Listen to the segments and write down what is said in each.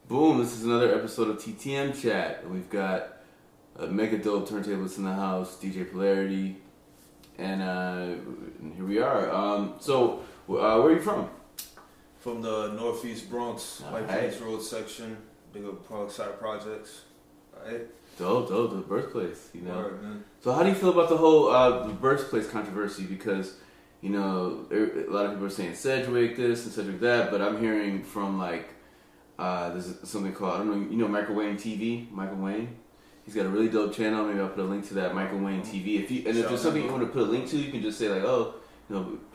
Boom, this is another episode of TTM Chat. And we've got a mega dope turntablist in the house, DJ Polarity. And here we are. Where are you from? From the Northeast Bronx, White Plains Road section, big up Parkside Projects. Alright. Dope, the birthplace, you know. Word, man. So how do you feel about the whole the birthplace controversy? Because, you know, a lot of people are saying Sedgewick this and Sedgewick that, but I'm hearing from there's something called, I don't know, you know Michael Wayne TV? Michael Wayne? He's got a really dope channel. Maybe I'll put a link to that, Michael Wayne TV. If there's something you want to put a link to, you can just say put a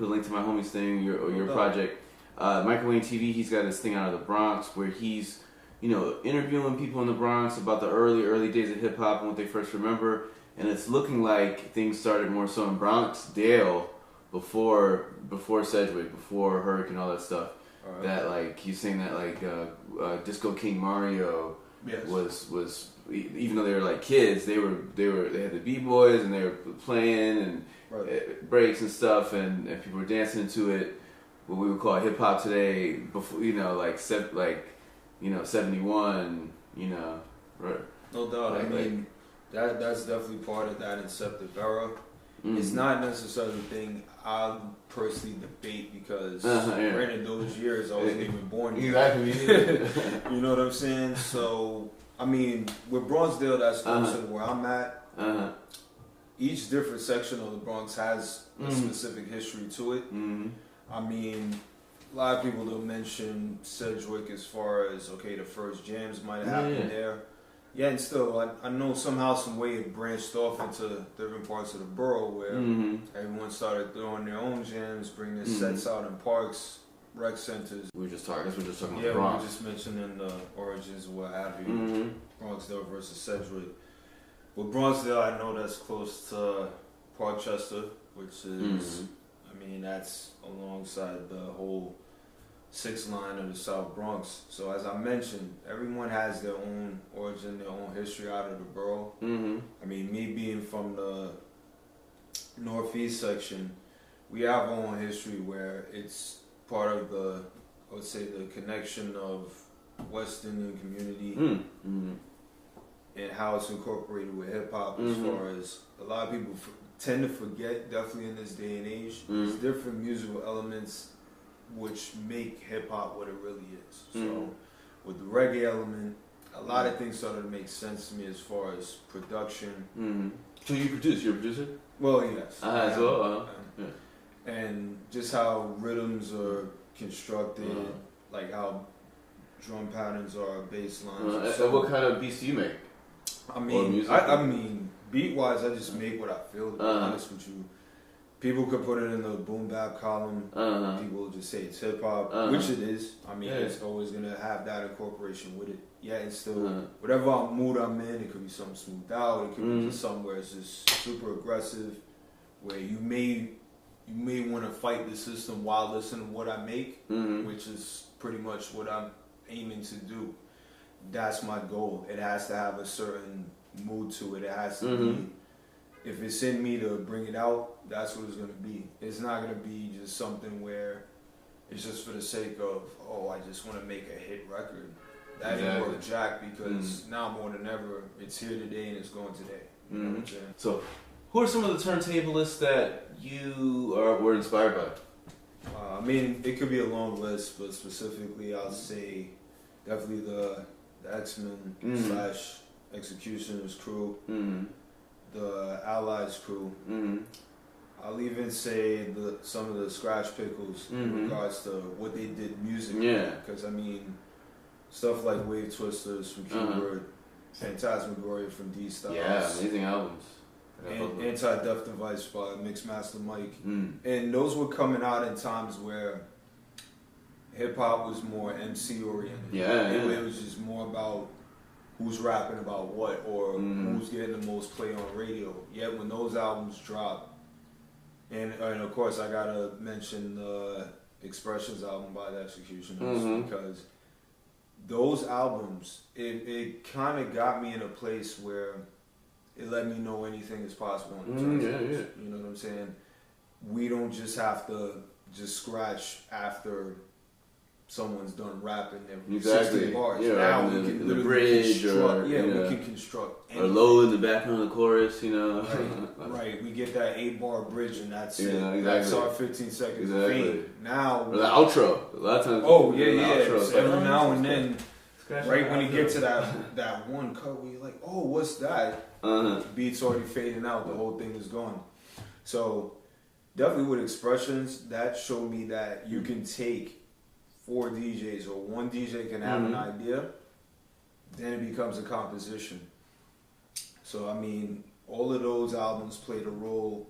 link to my homie's thing or your project. Michael Wayne TV, he's got this thing out of the Bronx where he's, interviewing people in the Bronx about the early days of hip hop and what they first remember. And it's looking like things started more so in Bronxdale before Sedgewick, before Hurricane, all that stuff. Right. That he's saying that Disco King Mario was even though they were kids, they had the b-boys and they were playing and breaks and stuff and people were dancing to it. What we would call hip hop today, before 71, right? No doubt. That's definitely part of that inceptive era. Mm-hmm. It's not necessarily a thing I personally debate because granted those years I wasn't even born yet. Exactly. You know what I'm saying? So with Bronxdale, that's closer to where I'm at. Each different section of the Bronx has a specific history to it. Mm-hmm. A lot of people don't mention Sedgewick as far as the first jams might have happened there. Yeah, and still, I know somehow, some way it branched off into different parts of the borough where everyone started throwing their own jams, bringing their sets out in parks, rec centers. We were just talking about the Bronx. Yeah, we were just mentioning the origins, what have you, Bronxdale versus Sedgewick. With Bronxdale, I know that's close to Parkchester, which is, that's alongside the whole 6th line of the South Bronx. So as I mentioned, everyone has their own origin, their own history out of the borough. Mm-hmm. Me being from the Northeast section, we have our own history where it's part of the connection of West Indian community and how it's incorporated with hip hop. As far as a lot of people tend to forget, definitely in this day and age, there's different musical elements which make hip hop what it really is. So with the reggae element, a lot of things started to make sense to me as far as production. So you produce? You're a producer? Well, yes. As well? And just how rhythms are constructed, like how drum patterns are, bass lines. So what kind of beats do you make? Beat-wise, I just make what I feel, to be honest with you. People could put it in the boom bap column. People just say it's hip hop, which it is. It's always gonna have that incorporation with it. Yeah, it's still whatever mood I'm in. It could be something smoothed out. It could be just somewhere it's just super aggressive, where you may want to fight the system while listening to what I make, which is pretty much what I'm aiming to do. That's my goal. It has to have a certain mood to it. It has to be. If it's in me to bring it out, that's what it's going to be. It's not going to be just something where it's just for the sake of, I just want to make a hit record. That ain't work jack, because now more than ever, it's here today and it's going today. You know what I'm saying? So, who are some of the turntablists that you were inspired by? It could be a long list, but specifically I'll say definitely the X-Men / Executioners crew. The Allies crew. I'll even say some of the Scratch Pickles in regards to what they did musically. Yeah. Because stuff like Wave Twisters from Keyword, Phantasmagoria from D-Styles. Yeah, amazing albums. And Anti-Death Device by Mixmaster Mike. And those were coming out in times where hip hop was more MC oriented. It was just more about who's rapping about what, or who's getting the most play on radio. Yet when those albums drop, and of course I gotta mention the Expressions album by the Executioners, because those albums, it kind of got me in a place where it let me know anything is possible on the turntables. You know what I'm saying? We don't just have to just scratch after someone's done rapping their Exactly. 60 bars. Yeah, now in we can the literally bridge construct. or, Yeah, you know, we can construct or anything. low in the background of the chorus, you know. Right. We get that 8-bar bridge and that's it. Yeah, exactly. That's our 15 seconds of fame. Now. Or the outro. A lot of times. Oh yeah. Outro. So every now and then, right when you outro. get to that one cut where you're like, oh, what's that? Beat's already fading out. The whole thing is gone. So definitely with expressions, that showed me that you can take 4 DJs or one DJ can have an idea, then it becomes a composition. So I mean, all of those albums played a role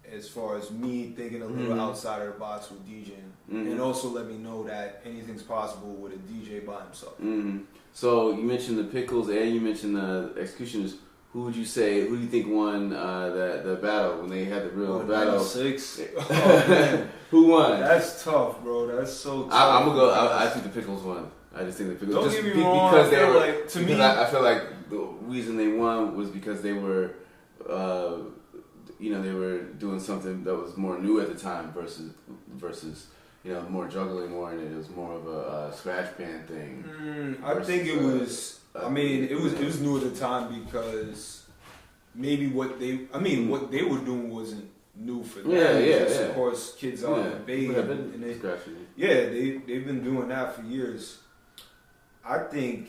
as far as me thinking a little outside of the box with DJing, and also let me know that anything's possible with a DJ by himself. So you mentioned the Pickles and you mentioned the Executioners. Who would you say? Who do you think won the battle when they had the real battle? 6. Oh, man. Who won? That's tough, bro. That's so tough. I'm gonna go. I think the Pickles won. I just think the Pickles. Don't just get me wrong. Because I they feel were. like, to me, I feel like the reason they won was because they were, they were doing something that was more new at the time versus more juggling more, and it was more of a scratch band thing. I think it was. I mean, it was new at the time because maybe what they were doing wasn't new for them. Yeah. Of course, kids out in the Bay, and they've been doing that for years. I think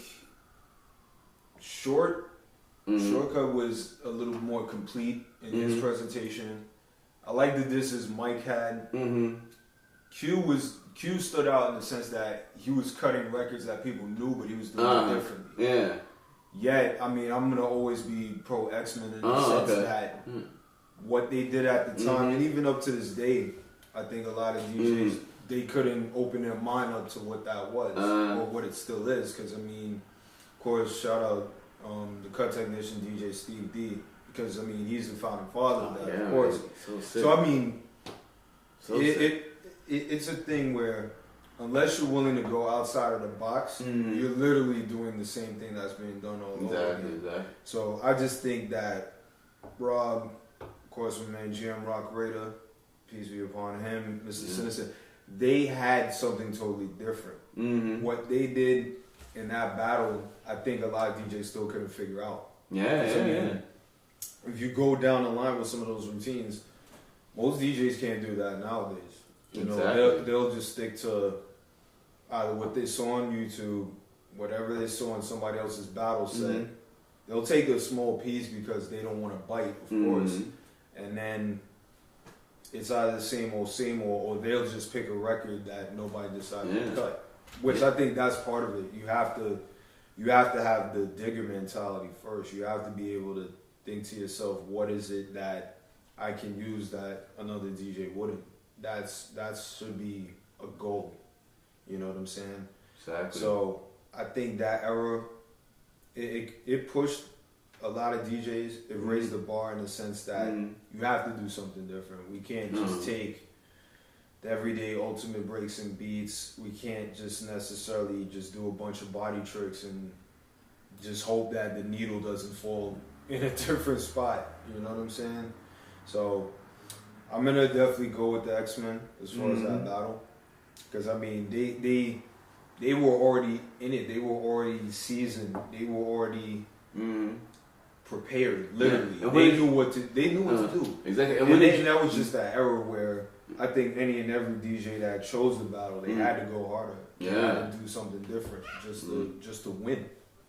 Shortcut was a little more complete in his presentation. I like the disses Mike had. Q stood out in the sense that he was cutting records that people knew, but he was doing it differently. Yeah. Yet, I mean, I'm gonna always be pro X-Men in the sense that what they did at the time, and even up to this day, I think a lot of DJs they couldn't open their mind up to what that was or what it still is. Because I mean, of course, shout out the cut technician DJ Steve D, because I mean he's the founding father of that, of course. So I mean, it's a thing where unless you're willing to go outside of the box, you're literally doing the same thing that's being done all over again. Exactly. So I just think that Rob, of course, my man GM Rock Raedawn, peace be upon him, Mr. Sinister, they had something totally different. What they did in that battle, I think a lot of DJs still couldn't figure out. If you go down the line with some of those routines, most DJs can't do that nowadays. You know, they'll just stick to either what they saw on YouTube, whatever they saw in somebody else's battle set. They'll take a small piece because they don't want to bite, of course. And then it's either the same old, or they'll just pick a record that nobody decided to cut. Which I think that's part of it. You have to have the digger mentality first. You have to be able to think to yourself, what is it that I can use that another DJ wouldn't? That should be a goal. You know what I'm saying? Exactly. So I think that era, it pushed a lot of DJs. It raised the bar in the sense that you have to do something different. We can't just take the everyday ultimate breaks and beats. We can't just necessarily just do a bunch of body tricks and just hope that the needle doesn't fall in a different spot. You know what I'm saying? So I'm gonna definitely go with the X-Men as far as that battle, because I mean they were already in it. They were already seasoned. They were already prepared. Literally, they knew what to do. Exactly. And that was just that era where I think any and every DJ that chose the battle, they had to go harder. They had to do something different just to win.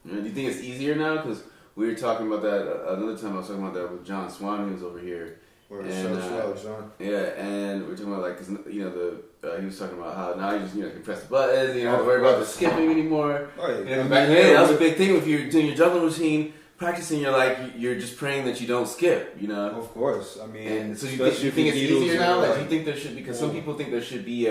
Do you think it's easier now? Because we were talking about that another time. I was talking about that with John Swan, who was over here. John. Yeah, and we're talking about like, cause he was talking about how now you just can press the buttons, you don't have to worry about the skipping anymore. Back then that was a big thing. If you're doing your juggling routine, practicing, you're just praying that you don't skip. You know. Of course, I mean. And so you think it's easier now? Like, you think there should, because some people think there should be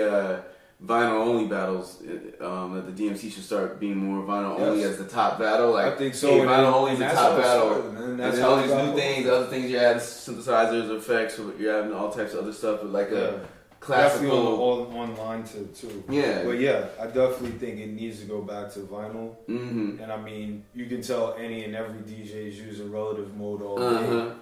vinyl only battles. That the DMC should start being more vinyl only as the top battle. Like, I think so. Hey, vinyl only is the top battle. And then all these new things, other things you add, synthesizers, effects, you're having all types of other stuff, but like a classical. Definitely online too. Yeah. But yeah, I definitely think it needs to go back to vinyl. And I mean, you can tell any and every DJ is using relative mode all day.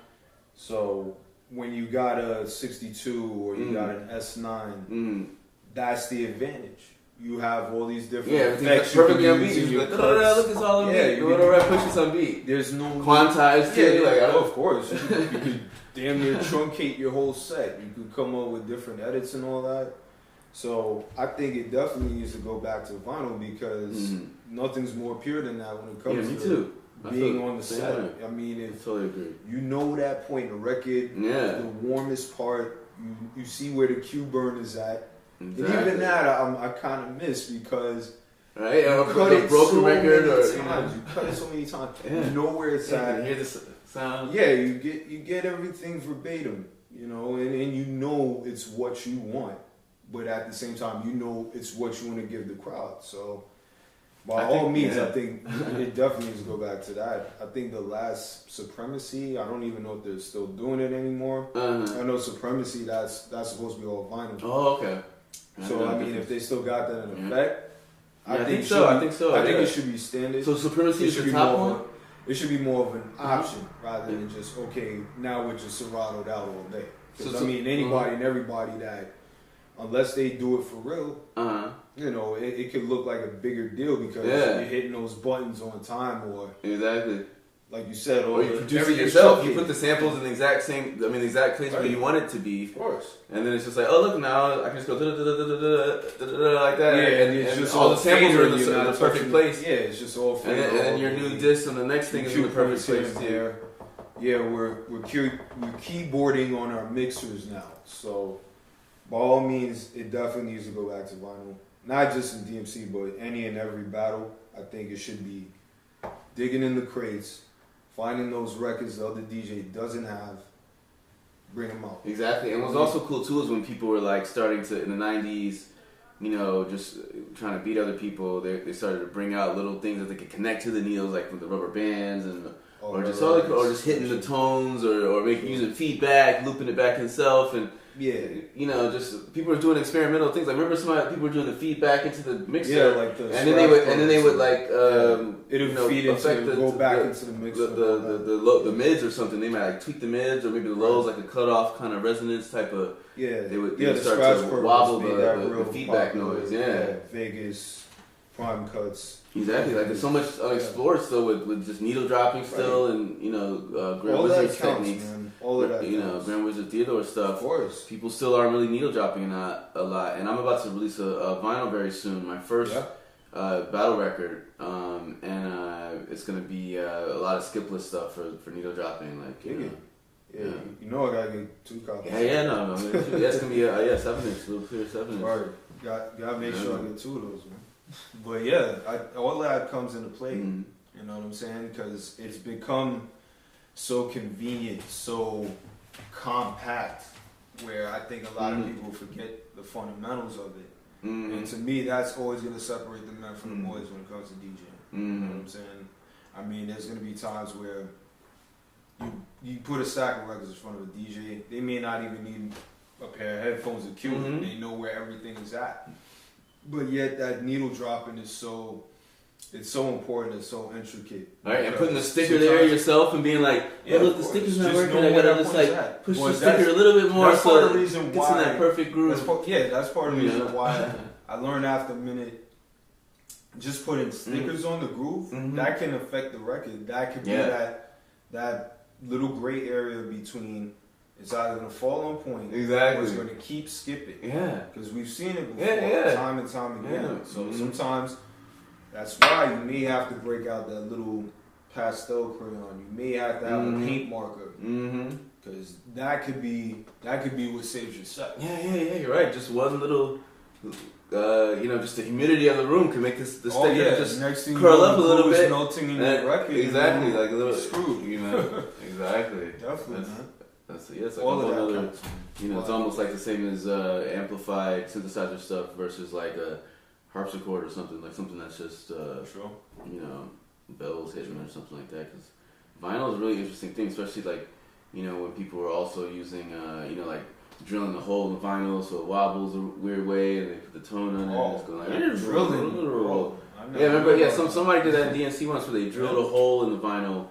So when you got a 62 or you got an S9, that's the advantage. you have all these different effects perfectly on beat. You're like, look, it's all on beat. You want to push this on beat. There's no quantized too. Of course. You could damn near truncate your whole set. You could come up with different edits and all that. So I think it definitely needs to go back to vinyl because nothing's more pure than that when it comes to being on the set. I mean, if totally agree. You know that point in the record, the warmest part, you see where the Q burn is at. Exactly. And even that I kind of miss because you cut it broken so record many times. You cut it so many times. You know where it's at. You hear the sound. Yeah, you get everything verbatim, you know, and you know it's what you want. But at the same time, you know it's what you want to give the crowd. So, by all means, I think it definitely needs to go back to that. I think the last Supremacy, I don't even know if they're still doing it anymore. I know Supremacy, that's supposed to be all vinyl. Oh, okay. So, I mean, if they still got that in effect, I think so. I think it should be standard. So Supremacy is the top one? It should be more of an option rather than just, okay, now we're just Serato'd out all day. Because, I mean, anybody and everybody that... Unless they do it for real, you know, it could look like a bigger deal because you're hitting those buttons on time, or like you said, or you produce it yourself. You put the samples in the exact place where you want it to be. Of course. And then it's just like, oh look, now I can just go like that. Yeah, and it's just all the samples are in the perfect place. Yeah, it's just all. And then your new disc on the next thing is in the perfect place too. Yeah, we're keyboarding on our mixers now, so. By all means, it definitely needs to go back to vinyl. Not just in DMC, but any and every battle. I think it should be digging in the crates, finding those records the other DJ doesn't have, bring them out. Exactly. And what's also cool too is when people were like starting to, in the 90s, you know, just trying to beat other people, they started to bring out little things that they could connect to the needles, like with the rubber bands and or just hitting the tones or using feedback, looping it back himself and you know, just people were doing experimental things. Like remember, people were doing the feedback into the mixer, and then they would like it'll feed into go back into the mixer, the mids or something. They might like tweak the mids or maybe the lows, like a cutoff kind of resonance type of. They would start to wobble the feedback noise. Vegas prime cuts. Exactly, like there's so much unexplored still with just needle dropping still, and you know, Grand Wizard's techniques. All of that, you know, Grand Wizard Theodore stuff. Of course, people still aren't really needle dropping a lot. And I'm about to release a vinyl very soon, my first battle record, and it's gonna be a lot of skipless stuff for needle dropping, like you know. I gotta get 2 copies. No. That's gonna be 7-inch, little clear 7-inch. Right, gotta make sure I get 2 of those, man. But all that comes into play. You know what I'm saying? Because it's become so convenient, so compact, where I think a lot of people forget the fundamentals of it. And to me, that's always going to separate the men from the boys when it comes to DJing. You know what I'm saying? I mean, there's going to be times where you put a stack of records in front of a DJ, they may not even need a pair of headphones to cue it. They know where everything is at. But yet that needle dropping is so important, it's so intricate. Right, and putting the sticker there yourself and being like, look, the sticker's not working, I gotta just like push the sticker a little bit more so it gets in that perfect groove. That's part of the reason why I learned after a minute, just putting stickers on the groove, that can affect the record. That could be that little gray area between it's either going to fall on point or it's going to keep skipping. Because we've seen it before, time and time again. So sometimes that's why you may have to break out that little pastel crayon. You may have to have a paint marker. Because that could be what saves your set. Yeah, you're right. Just one little, just the humidity of the room can make the sticker just next thing curl up a little bit. Melting in the record. Exactly, like a little screw. Exactly. Definitely, man. It's like all another, it's almost like the same as amplified synthesizer stuff versus like a harpsichord or something that's just, bells hitting or something like that. Because vinyl is a really interesting thing, especially like, when people are also using, like drilling a hole in the vinyl so it wobbles a weird way and they put the tone on it and it's going like, drilling. Remember, somebody did that in DNC once where they drilled a hole in the vinyl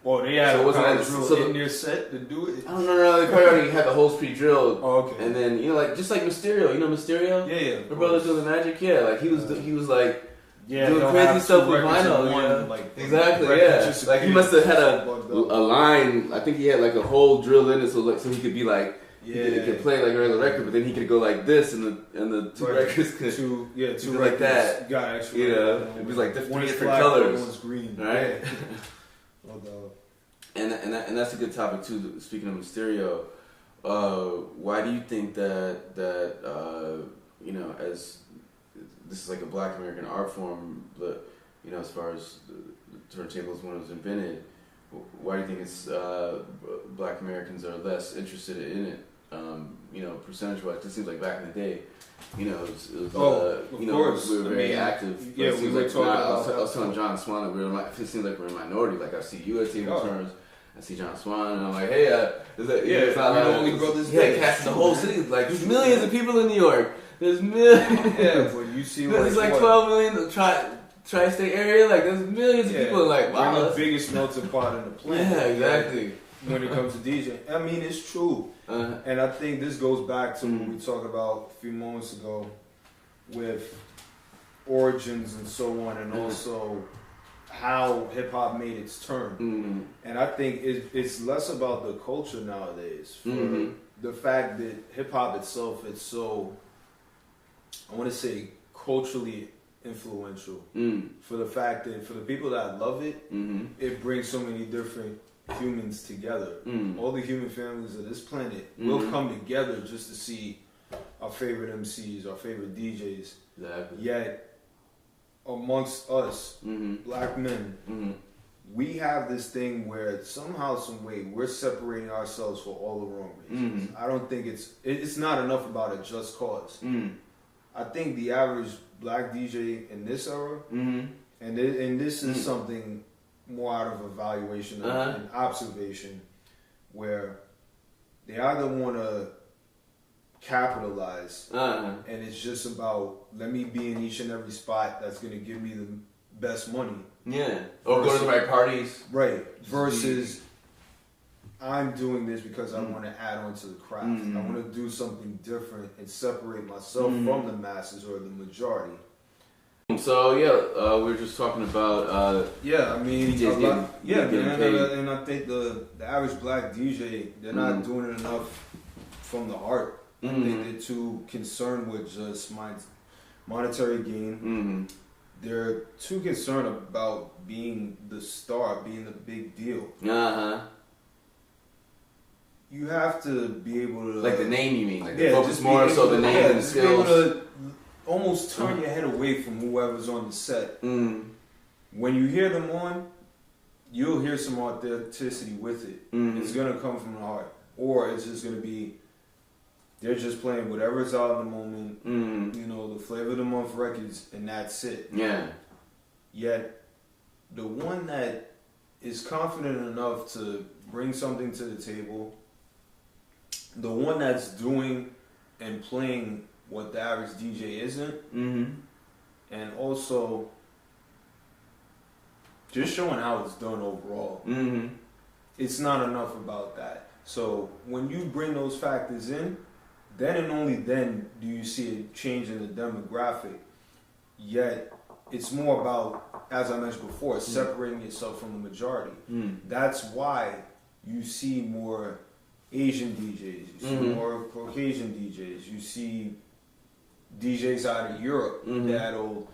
Oh, they had so a power drill so in their set to do it? I don't know. They probably already had the holes pre-drilled. Oh, okay. And then, like, just like Mysterio. You know Mysterio? Yeah. The brother doing the magic? Yeah, like, he was like, doing they'll crazy have stuff two with records in vinyl. one, Yeah. like, Exactly, records yeah. just Like, he appear must have had bugged a up. line. I think he had, like, a hole drilled in it so he could be, like, he could play, like, a regular record, but then he could go like this, and the two records could... Two records like that. Got actually. You know, it was like one is different black, colors. one's green. Right? Oh, no. And that's a good topic too. Speaking of Mysterio, why do you think that you know, as this is like a Black American art form, but you know, as far as the turntables when it was invented, why do you think it's Black Americans are less interested in it? You know, percentage wise, it seems like back in the day, you know, it was you know, course. we were very active. Yeah, we were talking about I was telling John Swan that it seems like we're a minority. Like I see you at table turns. I see John Swan, and I'm like, hey, it's not we're the only brothers. Yeah, casting the whole city. Like, there's millions of people in New York. There's millions. Yeah, but you see, there's like 12 million tri-state area. Like, there's millions of people. Like, wow, we're the biggest melting pot in the planet. Yeah, exactly. When it comes to DJ, I mean, it's true, and I think this goes back to what we talked about a few moments ago with origins and so on, and also how hip hop made its turn. And I think it's less about the culture nowadays. For the fact that hip hop itself, it's so, I want to say, culturally influential. For the fact that for the people that love it, it brings so many different humans together. All the human families of this planet will come together just to see our favorite MCs, our favorite DJs. Exactly. Yet, amongst us, black men, we have this thing where somehow, some way, we're separating ourselves for all the wrong reasons. I don't think it's not enough about a just cause. I think the average black DJ in this era, and this is something more out of evaluation and observation, where they either want to capitalize, and it's just about, let me be in each and every spot that's going to give me the best money. Yeah. Or go to the right parties. Right. Versus, I'm doing this because I want to add on to the craft. I want to do something different and separate myself from the masses or the majority. So yeah, we were just talking about I mean, DJs man, and I think the average black DJ, they're not doing it enough from the art. I think they're too concerned with just monetary gain. They're too concerned about being the star, being the big deal. You have to be able to, like the name, you mean? Like focus more so the name than the skills. Be able to almost turn your head away from whoever's on the set. When you hear them on, you'll hear some authenticity with it. It's gonna come from the heart, or it's just gonna be, they're just playing whatever's out in the moment. You know, the flavor of the month records, and that's it. Yeah. Yet, the one that is confident enough to bring something to the table, the one that's doing and playing what the average DJ isn't, and also just showing how it's done overall. It's not enough about that. So when you bring those factors in, then and only then do you see a change in the demographic. Yet it's more about, as I mentioned before, separating yourself from the majority. That's why you see more Asian DJs, you see more Caucasian DJs, you see DJs out of Europe that'll,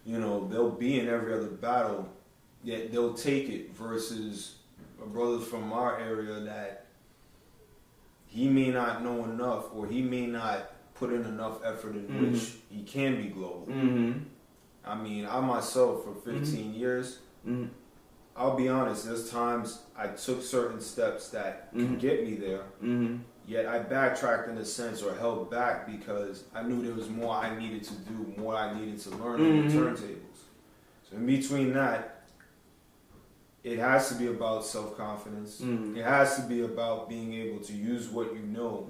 you know, they'll be in every other battle, yet they'll take it, versus a brother from our area that he may not know enough, or he may not put in enough effort in which he can be global. I mean, I myself, for 15 years, I'll be honest, there's times I took certain steps that can get me there, yet I backtracked in a sense, or held back, because I knew there was more I needed to do, more I needed to learn on the turntables. So in between that, it has to be about self-confidence. It has to be about being able to use what you know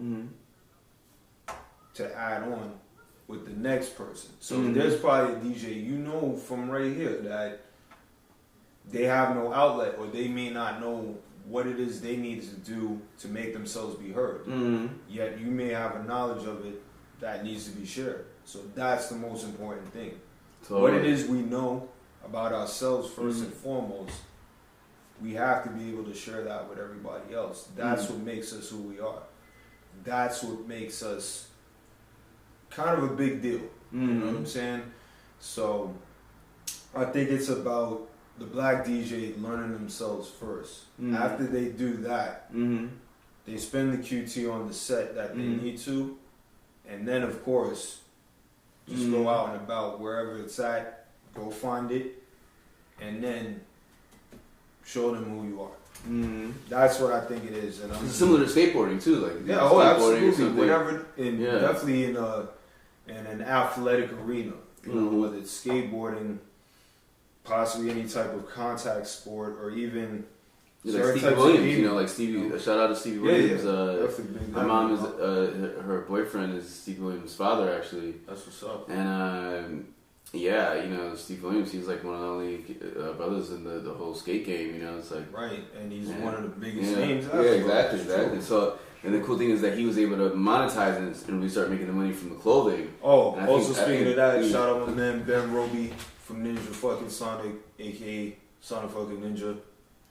to add on with the next person. So there's probably a DJ you know from right here that they have no outlet, or they may not know what it is they need to do to make themselves be heard. Yet you may have a knowledge of it that needs to be shared. So that's the most important thing. Totally. What it is we know about ourselves first and foremost, we have to be able to share that with everybody else. That's what makes us who we are. That's what makes us kind of a big deal. You know what I'm saying? So I think it's about the black DJ learning themselves first. After they do that, they spend the QT on the set that they need to, and then of course, just go out and about wherever it's at, go find it, and then show them who you are. That's what I think it is. And it's similar to skateboarding too, like absolutely, whatever, definitely in an athletic arena, you know, whether it's skateboarding, possibly any type of contact sport, or even like Stevie Williams. You know, like Stevie. Shout out to Stevie Williams. My mom is her boyfriend is Stevie Williams' father, actually. That's what's up. And yeah, you know, Steve Williams, he's like one of the only brothers in the whole skate game, you know, it's like... Right, and he's one of the biggest names. Yeah, exactly. So, and the cool thing is that he was able to monetize it and we start making the money from the clothing. Oh, also speaking of that, shout out my man Ben Roby from Ninja fucking Sonic, a.k.a. Sonic fucking Ninja.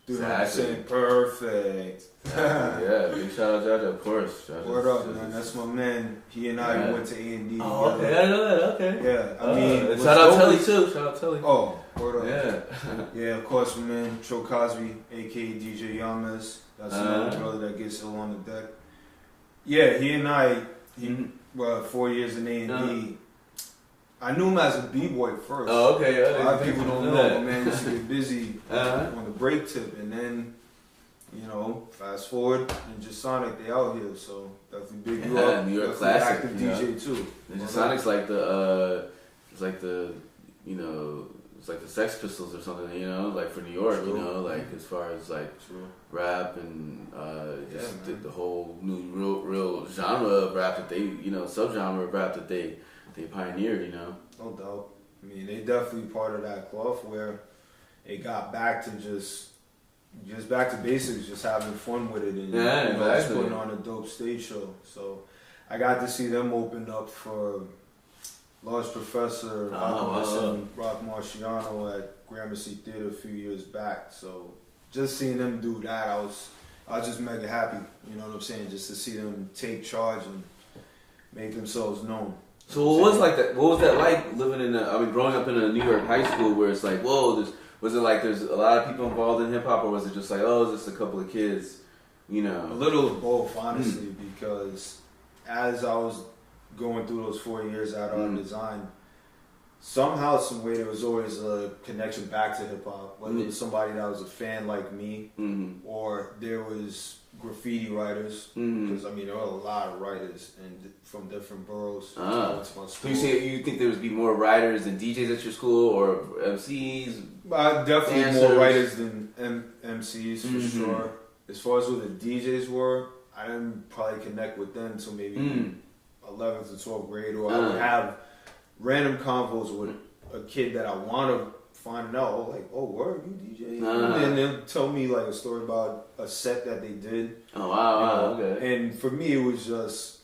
Dude, exactly. Perfect. Yeah, big shout out Jaja, of course. Word up, man. That's my man. He and I went to A&D. Oh, okay. I know that. Okay. Yeah, I mean... shout out Telly, too. Shout out Telly. Oh, word up. Yeah. Yeah, of course, my man, Cho Cosby, a.k.a. DJ Yamas. That's another brother that gets ill on the deck. Yeah, he and I, 4 years in A&D. I knew him as a b-boy first. Oh, okay. A lot of people don't know, but man, used to get busy on the break tip, and then, you know, fast forward, Ninja Sonic, they out here, so definitely big you up. New York classic, active DJ too. Ninja Sonic's like the, it's like the, you know, it's like the Sex Pistols or something, you know, like for New York, you know, like as far as like rap and just the whole new real genre of rap that they, you know, subgenre of rap that they pioneered, you know. No doubt. I mean, they definitely part of that cloth where it got back to just back to basics, just having fun with it, and just putting on a dope stage show. So I got to see them open up for Large Professor, and Rock Marciano at Gramercy Theater a few years back. So just seeing them do that, I was just mega happy. You know what I'm saying? Just to see them take charge and make themselves known. So what was like that? What was that like living in growing up in a New York high school where it's like, whoa, was it like there's a lot of people involved in hip hop, or was it just like, oh, it's just a couple of kids, you know? A little of both, honestly, because as I was going through those 4 years at Art Design, somehow, some way, there was always a connection back to hip hop. Whether it was somebody that was a fan like me, or there was graffiti writers, because I mean there were a lot of writers and from different boroughs. So you think there would be more writers than DJs at your school, or MCs? Definitely dancers? More writers than MCs for sure. As far as who the DJs were, I didn't probably connect with them until maybe 11th or 12th grade, or I would have random convos with a kid that I want to find out, like, oh, word, you DJ? And then they'll tell me like a story about a set that they did. Oh, wow, okay. And for me, it was just,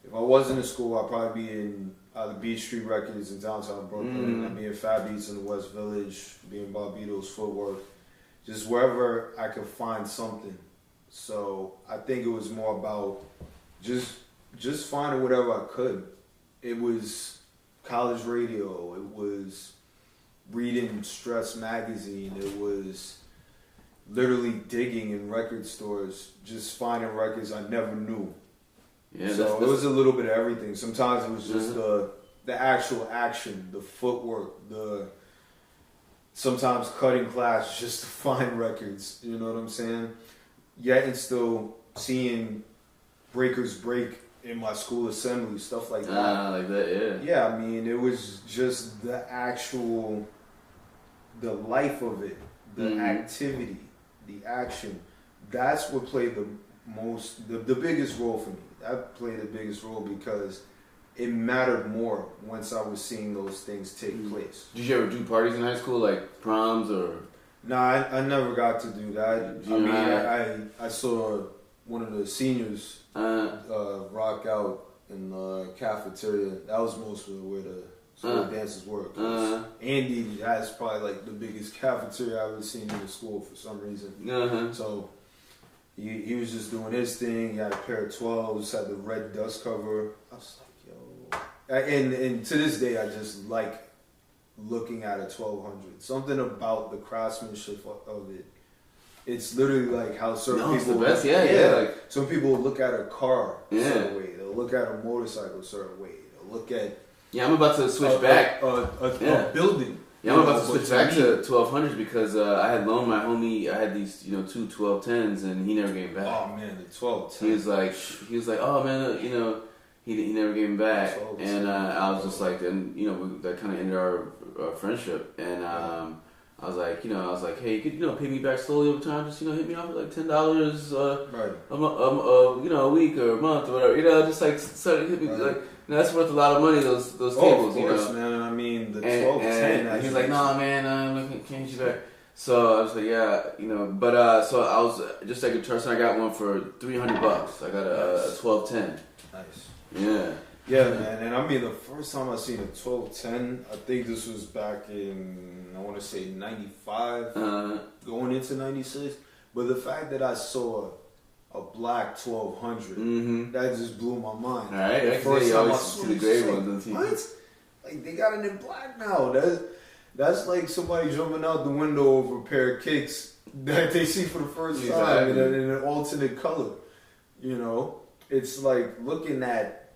if I wasn't in school, I'd probably be in the Beach Street Records in downtown Brooklyn. I'd be in Fat Beats in the West Village, be in Barbito's Footwork, just wherever I could find something. So I think it was more about just finding whatever I could. It was college radio. It was reading Stress magazine. It was literally digging in record stores, just finding records I never knew. Yeah, so it was a little bit of everything. Sometimes it was just the actual action, the footwork, sometimes cutting class just to find records. You know what I'm saying? Yet and still seeing breakers break in my school assembly, stuff like that. Like that, yeah. Yeah, I mean, it was just the life of it, the activity, the action. That's what played the biggest role for me. That played the biggest role because it mattered more once I was seeing those things take place. Did you ever do parties in high school, like proms or? Nah, I never got to do that. I saw one of the seniors rock out in the cafeteria. That was mostly where the school dances were. Andy has probably like the biggest cafeteria I've ever seen in the school for some reason. So he was just doing his thing. He had a pair of 12s, had the red dust cover. I was like, yo. And to this day, I just like looking at a 1200. Something about the craftsmanship of it. It's literally like how certain people. It's the best, yeah. Like some people will look at a car a certain way. They'll look at a motorcycle a certain way. They'll look at. Yeah, I'm about to switch back. A building. Yeah, I'm about to switch back to 1200s because I had loaned my homie. I had these, two 1210s, and he never gave them back. Oh man, the 1210. He was like, oh man, he never gave them back, and I was just like, and that kind of ended our friendship, and I was like, hey, you could pay me back slowly over time. Just hit me off with like $10, a week or a month or whatever. Just like so hit me like. That's worth a lot of money. Those tables, of course, man. I mean, the 1210. And he's like, "Nah, man, I can't get you back." So I was like, "Yeah, But so I was just like a person. I got one for $300. I got a 1210. Nice. Yeah. Yeah, man. And I mean, the first time I seen a 1210, I think this was back in I want to say 95, going into 96. But the fact that I saw a black 1200. That just blew my mind. All right, the first time I see the gray ones. What? Like they got it in black now. That's like somebody jumping out the window over a pair of kicks that they see for the first time in an alternate color. It's like looking at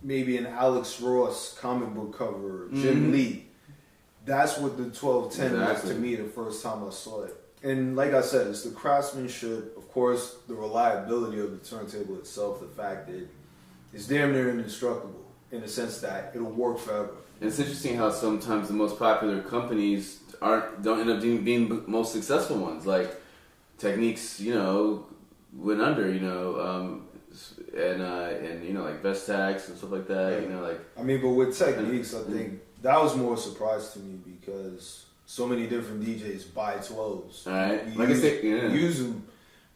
maybe an Alex Ross comic book cover, Jim Lee. That's what the 1210 was to me the first time I saw it. And like I said, it's the craftsmanship, of course, the reliability of the turntable itself, the fact that it's damn near indestructible in the sense that it'll work forever. And it's interesting how sometimes the most popular companies don't end up being the most successful ones. Like Techniques, went under, and like Vestax and stuff like that. But with Techniques, I think that was more a surprise to me because so many different DJs buy 12s. All right. We use them.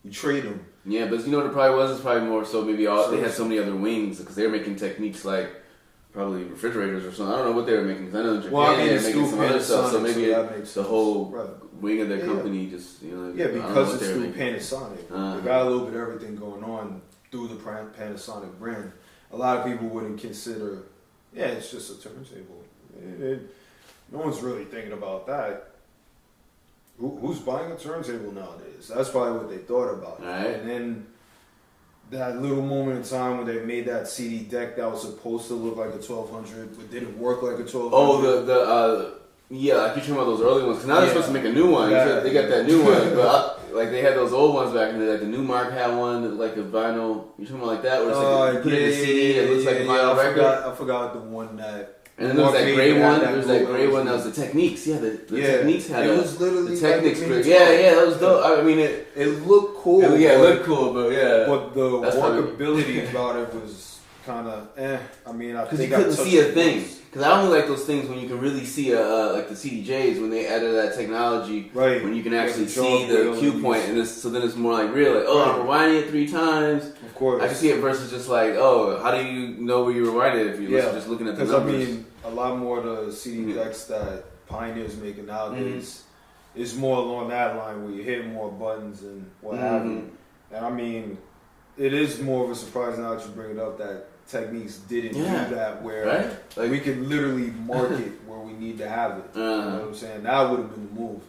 We trade them. Yeah, but what it probably was? It's probably more so maybe they had so many other wings because they were making Techniques like probably refrigerators or something. I don't know what they were making because I know in Japan they're making some other stuff. So maybe the whole wing of their company just, because it's through Panasonic. They got a little bit of everything going on through the Panasonic brand. A lot of people wouldn't consider, it's just a turntable. No one's really thinking about that. Who's buying a turntable nowadays? That's probably what they thought about. Right. And then that little moment in time when they made that CD deck that was supposed to look like a 1200 but didn't work like a 1200. Oh, I keep talking about those early ones. Because now they're supposed to make a new one. They got that new one. But they had those old ones back in the day. Like the New Mark had one, like a vinyl. You talking about like that? Where it's like you put in the CD, it looks like a vinyl record. I forgot the one that. And then there was that gray one. There was that gray one that was the Techniques. Yeah, the Techniques had it. Was literally the Techniques. That was dope. I mean, it looked cool. It looked cool, but But the workability about it was kind of I mean, I think because you couldn't see a thing. Because I only like those things when you can really see like the CDJs when they added that technology, when you can actually see the cue point, and so then it's more like real. Like, I'm rewinding it 3 times. Of course, I can see it versus just like, how do you know where you rewinded it if you're just looking at the numbers? Because I mean, a lot more of the CD decks that Pioneer's making nowadays is more along that line where you hit more buttons and what have you. And I mean, it is more of a surprise now that you bring it up that Techniques didn't do that where we could literally market where we need to have it. You know what I'm saying? That would have been the move,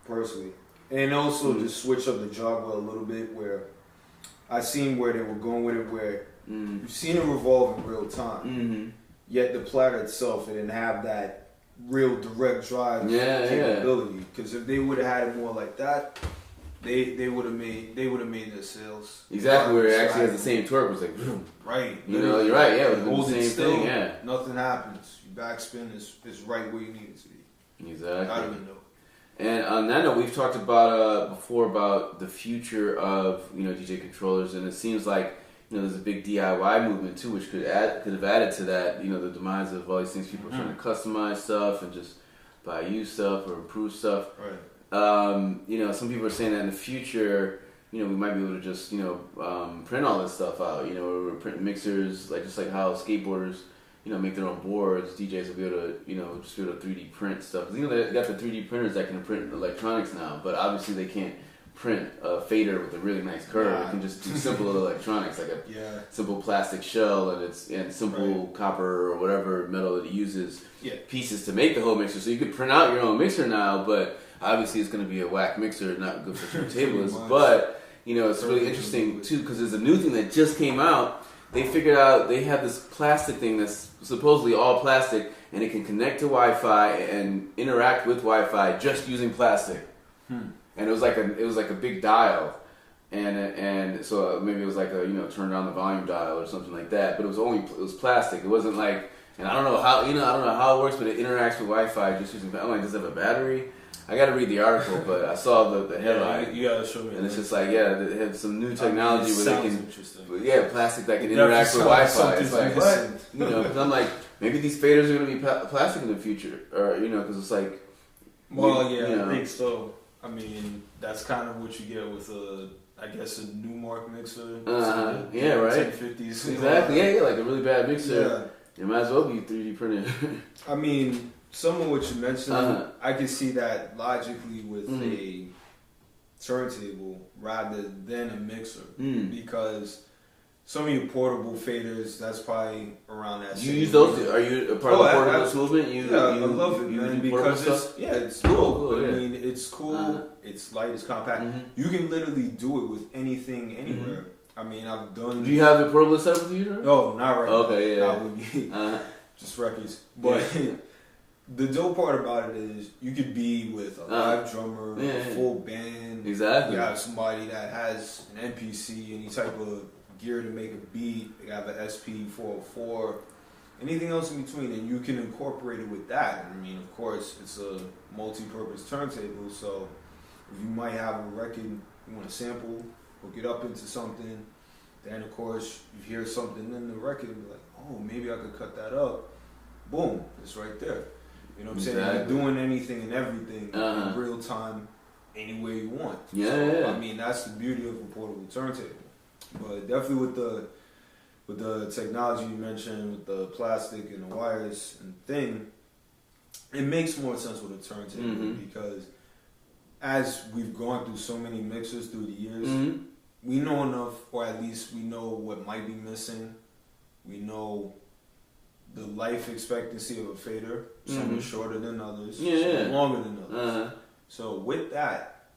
personally. And also just switch up the jogwheel a little bit where I seen where they were going with it where you've seen it revolve in real time. Yet the platter itself, it didn't have that real direct drive capability. Because if they would have had it more like that, they would have made their sales. Exactly, where it actually has the same torque. It was like, boom. Right. You're right. Yeah, it would have been the same thing. Yeah. Nothing happens. Your backspin is right where you need it to be. Exactly. I don't even know. And on that note, we've talked about before about the future of DJ controllers, and it seems like there's a big DIY movement too, which could have added to that. The demise of all these things. People are trying to customize stuff and just buy used stuff or improve stuff. Right. some people are saying that in the future, we might be able to just, print all this stuff out. We're printing mixers, just like how skateboarders, make their own boards. DJs will be able to, just be able to 3D print stuff. 'Cause, they got the 3D printers that can print electronics now, but obviously they can't print a fader with a really nice curve. It can just do simple electronics, like a simple plastic shell and simple copper or whatever metal that it uses pieces to make the whole mixer. So you could print out your own mixer now, but obviously it's going to be a whack mixer, not good for turntablists. But it's really interesting too because there's a new thing that just came out. They figured out they have this plastic thing that's supposedly all plastic, and it can connect to Wi-Fi and interact with Wi-Fi just using plastic. And it was like a big dial, and so maybe it was like a turn down the volume dial or something like that. But it was plastic. It wasn't like, and I don't know how it works, but it interacts with Wi-Fi just using. I'm like, does it have a battery? I got to read the article, but I saw the headline. You gotta show me. And it's just like, they have some new technology where they can, plastic that can interact with Wi-Fi. It's like, what? Because I'm like, maybe these faders are going to be plastic in the future, or because it's like. Well, I think so. I mean, that's kind of what you get with a Newmark mixer. Yeah, right. 1050s. Exactly. Like a really bad mixer. It might as well be 3D printed. I mean, some of what you mentioned, I can see that logically with a turntable rather than a mixer because some of your portable faders, that's probably around that. You use those? Are you a part of the portabless movement? I love it, man, because it's cool. I mean, it's cool. It's light. It's compact. You can literally do it with anything, anywhere. I mean, I've done. Do you have a portable setup with you? No, not right now. Okay, yeah. That would be just records. But the dope part about it is you could be with a live drummer, a full band. Exactly. You have somebody that has an MPC, any type of gear to make a beat. They have an SP404, anything else in between, and you can incorporate it with that. I mean, of course, it's a multi-purpose turntable, so if you might have a record you want to sample, hook it up into something, then of course you hear something in the record and be like, oh, maybe I could cut that up. Boom, it's right there. You know what I'm saying? You're doing anything and everything in real time, any way you want. I mean, that's the beauty of a portable turntable. But definitely with the technology you mentioned, with the plastic and the wires and thing, it makes more sense with a turntable because as we've gone through so many mixers through the years, we know enough, or at least we know what might be missing. We know the life expectancy of a fader. Some are shorter than others, some are longer than others. So with that,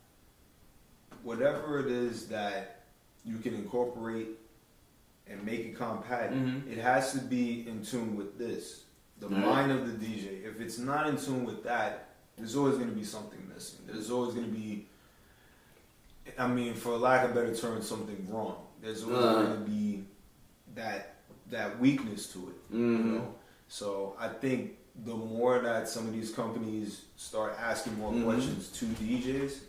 whatever it is that you can incorporate and make it compact, it has to be in tune with this. The mind of the DJ. If it's not in tune with that, there's always going to be something missing. There's always going to be, I mean, for lack of a better term, something wrong. There's always going to be that weakness to it. So I think the more that some of these companies start asking more questions to DJs,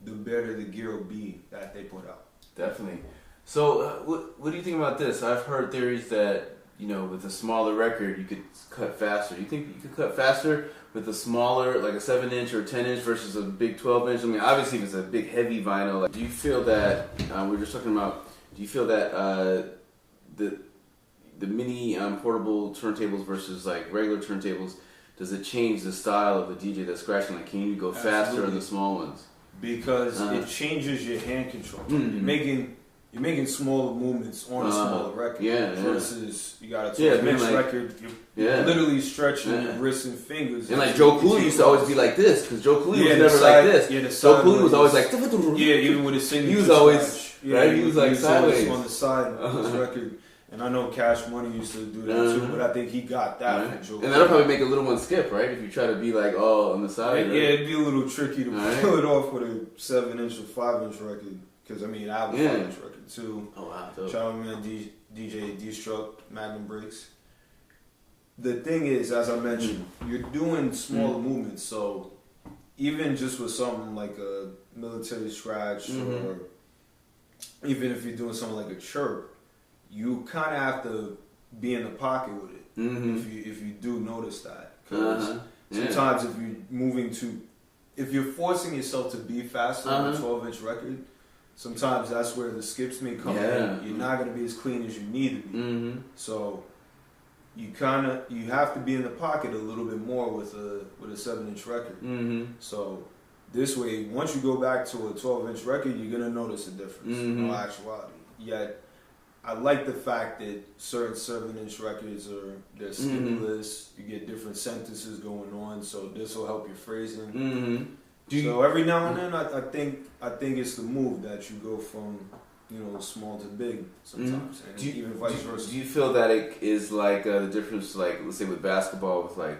the better the gear will be that they put out. Definitely. So, what do you think about this? I've heard theories that, with a smaller record, you could cut faster. Do you think you could cut faster with a smaller, like a 7-inch or 10-inch versus a big 12-inch? I mean, obviously, if it's a big, heavy vinyl, do you feel that, we were just talking about, do you feel that the mini portable turntables versus, like, regular turntables, does it change the style of the DJ that's scratching? Like, can you go faster on the small ones? Because it changes your hand control. You're making smaller movements on a smaller record. Versus you got a 12-inch record, you're literally stretching your wrists and fingers. And like Joe Cooley used to always be like this, because Joe Cooley was never like this. Joe Cooley was always like, even with his signature. He was always he was like sideways on the side of his record. And I know Cash Money used to do that too, but I think he got that from Joe. And that'll probably make a little one skip, right? If you try to be like all on the side. Yeah, it'd be a little tricky to pull it off with a 7-inch or 5-inch record. Because I mean, I have a 5-inch record too. Oh wow! Shout out to DJ D-Struck, Magnum Breaks. The thing is, as I mentioned, you're doing smaller movements, so even just with something like a military scratch, or even if you're doing something like a chirp, you kind of have to be in the pocket with it. If you do notice that, because sometimes if you're moving too if you're forcing yourself to be faster on a 12-inch record, sometimes that's where the skips may come in. You're not going to be as clean as you need to be. So you have to be in the pocket a little bit more with a 7-inch record. So this way, once you go back to a 12-inch record, you're going to notice a difference in all actuality. Yet I like the fact that certain 7-inch records they're skipless. You get different sentences going on, so this will help your phrasing. So every now and then, I think it's the move that you go from small to big sometimes, and even vice versa. Do you feel that it is like the difference, like let's say with basketball, with like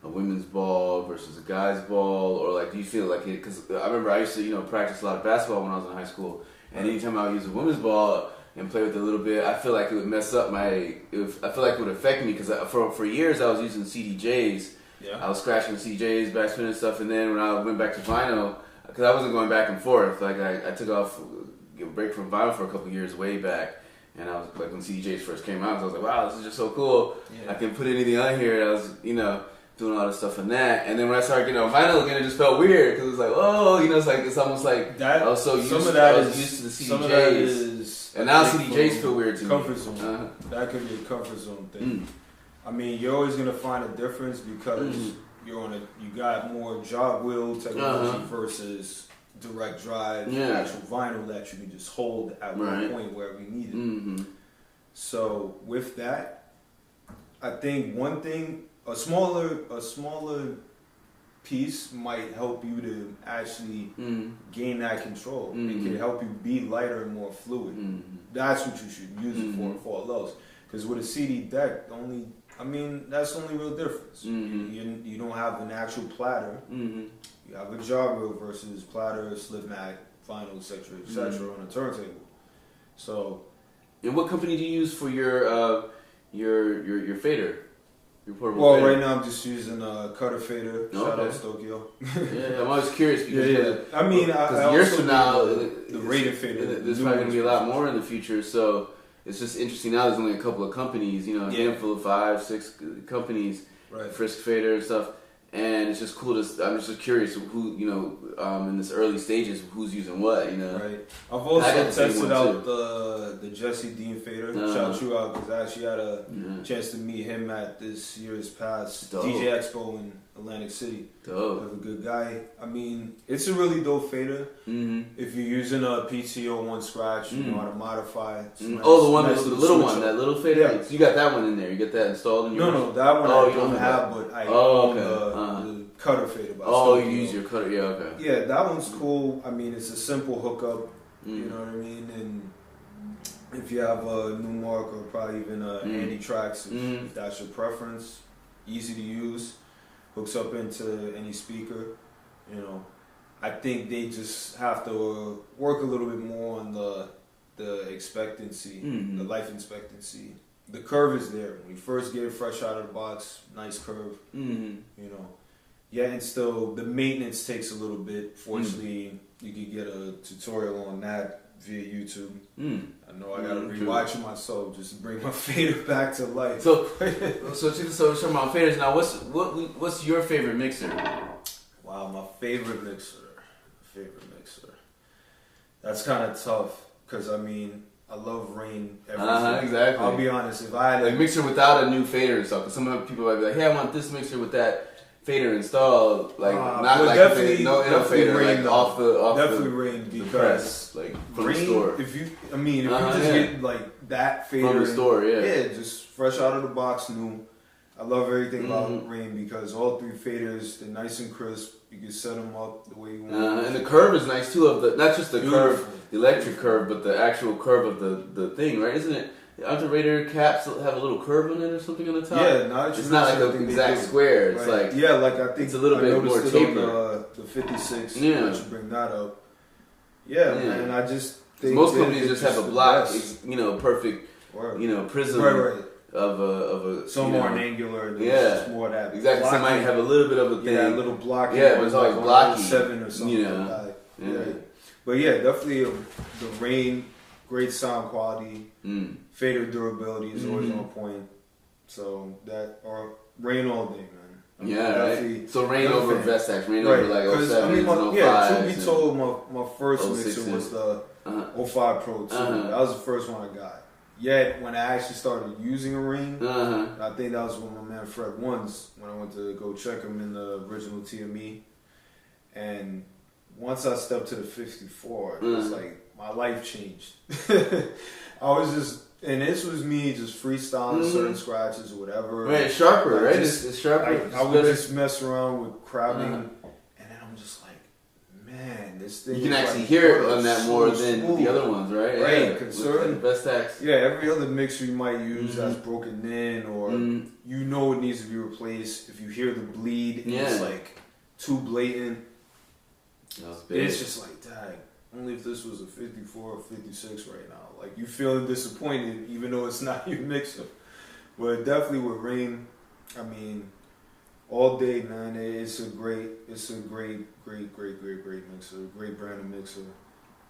a women's ball versus a guy's ball, or like do you feel like it? Because I remember I used to practice a lot of basketball when I was in high school, and anytime I would use a women's ball and play with it a little bit, I feel like it would mess up I feel like it would affect me because for years I was using CDJs. I was scratching CDJs, backspin and stuff, and then when I went back to vinyl, because I wasn't going back and forth, like I took off a break from vinyl for a couple years way back, and I was like when CDJs first came out, I was like, wow, this is just so cool. I can put anything on here. And I was doing a lot of stuff on that, and then when I started getting on vinyl again, it just felt weird because it was like, it's almost like that, I was so used to the CDJs. Some of that is, and now CDJs feel weird to me. Comfort zone. That could be a comfort zone thing. I mean, you're always gonna find a difference because you got more jog wheel technology versus direct drive, actual vinyl that you can just hold at one point wherever you need it. So with that, I think one thing, a smaller piece might help you to actually gain that control. It can help you be lighter and more fluid. That's what you should use it for all else. Because with a CD deck, that's the only real difference. You don't have an actual platter. You have a jog wheel versus platter, slip mat, vinyl, etc., on a turntable. So, and what company do you use for your fader? Your portable fader? Right now I'm just using a Cutter fader. Shout out to Tokyo. I'm always curious because I years from now, the Raedawn fader. There's probably going to be a lot more in the future. So. It's just interesting now. There's only a couple of companies, a handful of 5, 6 companies, Frisk Fader and stuff, and it's just cool to. I'm just curious who in this early stages who's using what. Right. I've also tested out the Jesse Dean fader. Shout you out because I actually had a chance to meet him at this year's past DJ Expo in Atlantic City. Dope. A good guy. I mean, it's a really dope fader. If you're using a PTO one scratch, you know how to modify it. The one that's the little one, that little fader. Yeah. So you got that one in there. You get that installed in your. No, that one I don't have, but I own the Cutter fader. You use your Cutter. Yeah, okay. Yeah, that one's cool. I mean, it's a simple hookup. You know what I mean? And if you have a Numark or probably even a Andy Trax, if that's your preference, easy to use. Hooks up into any speaker, I think they just have to work a little bit more on the expectancy, the life expectancy. The curve is there. When you first get it fresh out of the box, nice curve, Yeah, and still, the maintenance takes a little bit. Fortunately, you can get a tutorial on that via YouTube. I know I gotta rewatch it myself just to bring my fader back to life. So talking about faders now. What's your favorite mixer? Wow, my favorite mixer. That's kind of tough because I love Rain. Exactly. I'll be honest. If I had like mixer without a new fader and stuff, because some people might be like, "Hey, I want this mixer with that fader installed." Like not like definitely, no fader, Rain, like off the definitely Rain because the press, like from Rain, the store. If you just get like that fader from the store, just fresh out of the box, new. I love everything about Rain because all 3 faders, they're nice and crisp. You can set them up the way you want. And the curve is nice too, of the not just the curve, the electric curve, but the actual curve of the thing, right? Isn't it? Aren't the Raider caps have a little curve on it or something on the top? Yeah, it's not like an exact square. It's like like I think it's a little bit more tapered. The 56. Yeah, let you bring that up. Yeah, man. I just think most companies just have a block, perfect, prism. Right. Of a more angular. More that. Exactly. Some might have a little bit of a thing. Yeah, a little blocky. Yeah, but it's always blocky. 7 or something like that. Yeah. But yeah, definitely the Rain, great sound quality, fader durability is always on point. So that or Rain all day, man. Yeah, right. So Rain over Vestax, Rain over like 07, I mean, 05. Truth be told, my first mixer 06s. was the 05 Pro 2. That was the first one I got. Yet, when I actually started using a ring, I think that was when my man Fred Ones, when I went to go check him in the original TME. And once I stepped to the 54, it was like, my life changed. I was just, and this was me just freestyling certain scratches or whatever. Right, sharper, right? It's sharper. I would just mess around with crabbing, and then I'm just like, man, this thing. You can actually hear it on that more than the other ones, right? Right, certain Vestax. Yeah, every other mixer you might use that's broken in, or you know it needs to be replaced. If you hear the bleed, it's like too blatant. It's just like, dang. Only if this was a 54 or 56 right now. Like, you feeling disappointed even though it's not your mixer. But definitely with Rain, I mean, all day, man, it's a great mixer. Great brand of mixer.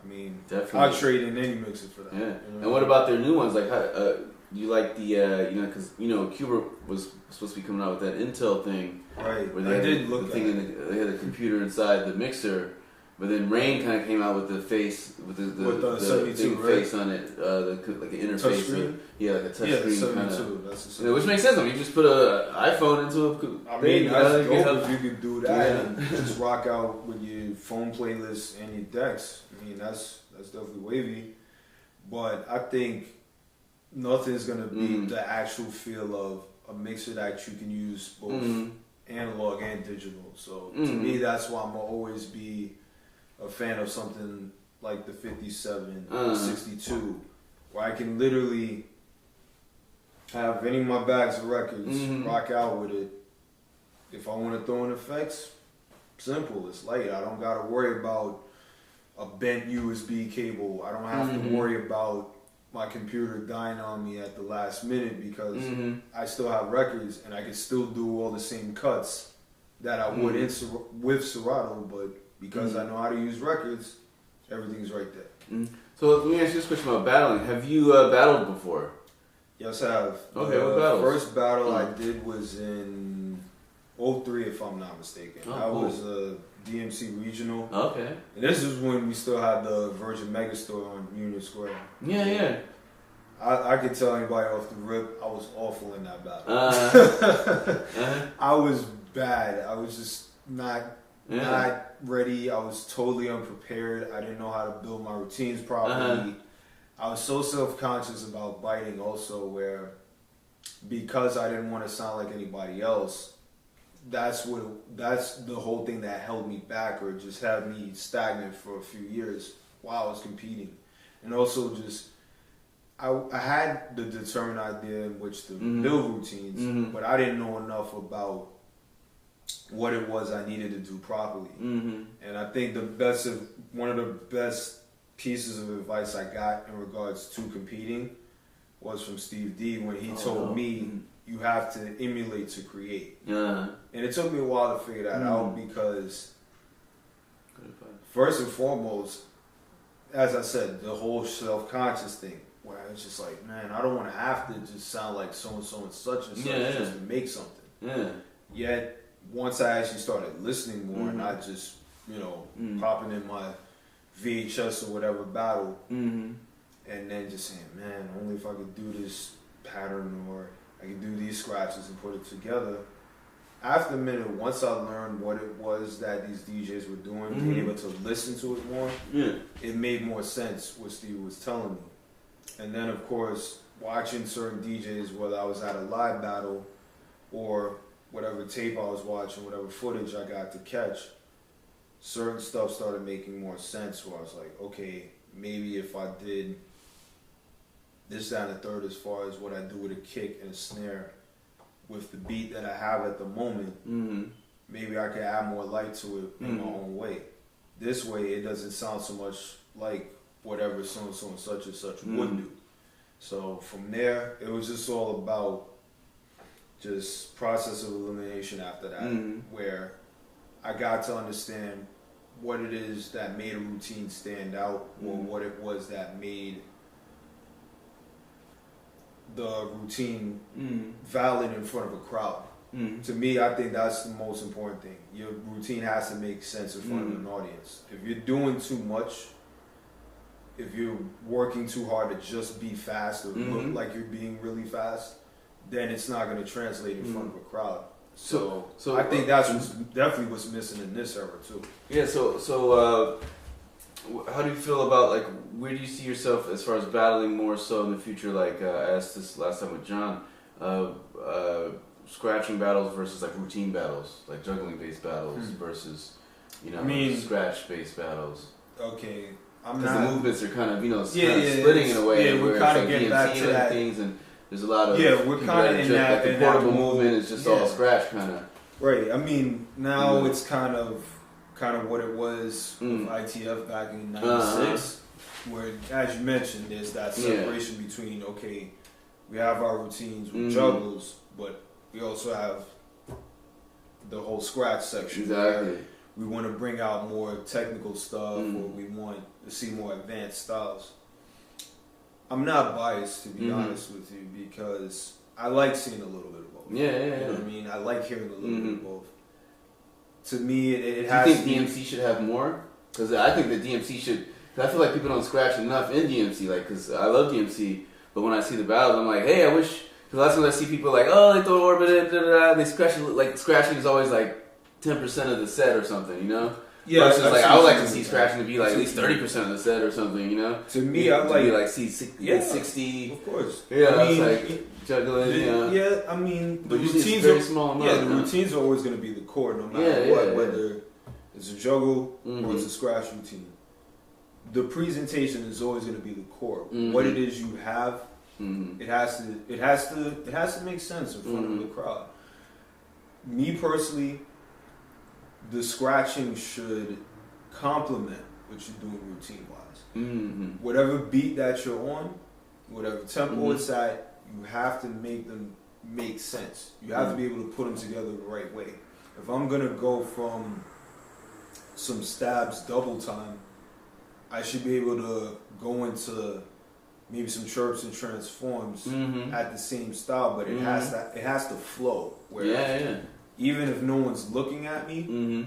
I mean, definitely. I'd trade in any mixer for that. Yeah. You know? And what about their new ones? Like, how, you like the, because, Cuba was supposed to be coming out with that Intel thing. Right. Where they they had a computer inside the mixer. But then Rain kind of came out with the face, with the 72, right? Face on it, like an interface. Like a touch screen kind of. Which makes sense. I mean, you just put an iPhone into a. I mean, that's dope if you could do that and just rock out with your phone playlist and your decks. I mean, that's definitely wavy. But I think nothing's gonna beat the actual feel of a mixer that you can use both analog and digital. So to me, that's why I'm gonna always be a fan of something like the 57, 62, where I can literally have any of my bags of records, rock out with it. If I want to throw in effects, simple, it's light. I don't got to worry about a bent USB cable. I don't have to worry about my computer dying on me at the last minute because I still have records and I can still do all the same cuts that I would with Serato, but because I know how to use records, everything's right there. So let me ask you this question about battling. Have you battled before? Yes, I have. Okay, what battles? First battle I did was in 03, if I'm not mistaken. That was a DMC regional. Okay. And this is when we still had the Virgin Megastore on Union Square. Yeah. I could tell anybody off the rip, I was awful in that battle. I was bad. I was just not ready. I was totally unprepared. I didn't know how to build my routines properly. I was so self-conscious about biting also, where because I didn't want to sound like anybody else, that's the whole thing that held me back or just had me stagnant for a few years while I was competing. And also just I had the determined idea in which to build routines, but I didn't know enough about what it was I needed to do properly. And I think one of the best pieces of advice I got in regards to competing was from Steve D when he told me you have to emulate to create. And it took me a while to figure that out because first and foremost, as I said, the whole self-conscious thing where it's just like, man, I don't want to have to just sound like so-and-so and such just to make something. Yet once I actually started listening more, not just, popping in my VHS or whatever battle, and then just saying, man, only if I could do this pattern or I could do these scratches and put it together. After a minute, once I learned what it was that these DJs were doing, being able to listen to it more, it made more sense what Steve was telling me. And then, of course, watching certain DJs, whether I was at a live battle or whatever tape I was watching, whatever footage I got to catch, certain stuff started making more sense where I was like, okay, maybe if I did this, that, and the third as far as what I do with a kick and a snare with the beat that I have at the moment, maybe I could add more light to it in my own way. This way, it doesn't sound so much like whatever so-and-so and such and such would do. So from there, it was just all about just process of elimination after that, where I got to understand what it is that made a routine stand out, or what it was that made the routine valid in front of a crowd. To me, I think that's the most important thing. Your routine has to make sense in front of an audience. If you're doing too much, if you're working too hard to just be fast or look like you're being really fast, then it's not going to translate in front of a crowd. So I think that's definitely what's missing in this era too. Yeah. So how do you feel about, like, where do you see yourself as far as battling more so in the future? Like I asked this last time with John, scratching battles versus like routine battles, like juggling based battles versus, scratch based battles. Okay, because the movements are kind of splitting in a way. Yeah, we're kind of getting back to that things, and there's a lot of we're kind of in that. Like the portable movement is just all scratch kind of. Right. I mean, now it's kind of what it was with ITF back in '96, where, as you mentioned, there's that separation between, okay, we have our routines with juggles, but we also have the whole scratch section. Exactly. We want to bring out more technical stuff, or we want to see more advanced styles. I'm not biased, to be honest with you, because I like seeing a little bit of both. Yeah. You know what I mean? I like hearing a little bit of both. To me, it has. Do you think DMC should have more? Because I think that DMC should. Cause I feel like people don't scratch enough in DMC. Like, because I love DMC, but when I see the battles, I'm like, hey, I wish. Because last time I see people like, oh, they throw an orbit, and they scratch. Like, scratching is always like 10% of the set or something, you know? Yeah. Versus, like, I would like to see scratching to be like at least 30% of the set or something, you know? To me, I like. Be like, see, 60. Of course. Yeah, I mean, it's like juggling, Yeah, I mean, the routines very small amount. Yeah, the routines are always going to be the core, no matter what, whether it's a juggle or it's a scratch routine. The presentation is always going to be the core. What it is you have, it has to make sense in front of the crowd. Me personally, the scratching should complement what you're doing routine wise. Whatever beat that you're on, whatever tempo it's at, you have to make them make sense. You have to be able to put them together the right way. If I'm gonna go from some stabs double time, I should be able to go into maybe some chirps and transforms at the same style, but it has to flow. Where even if no one's looking at me,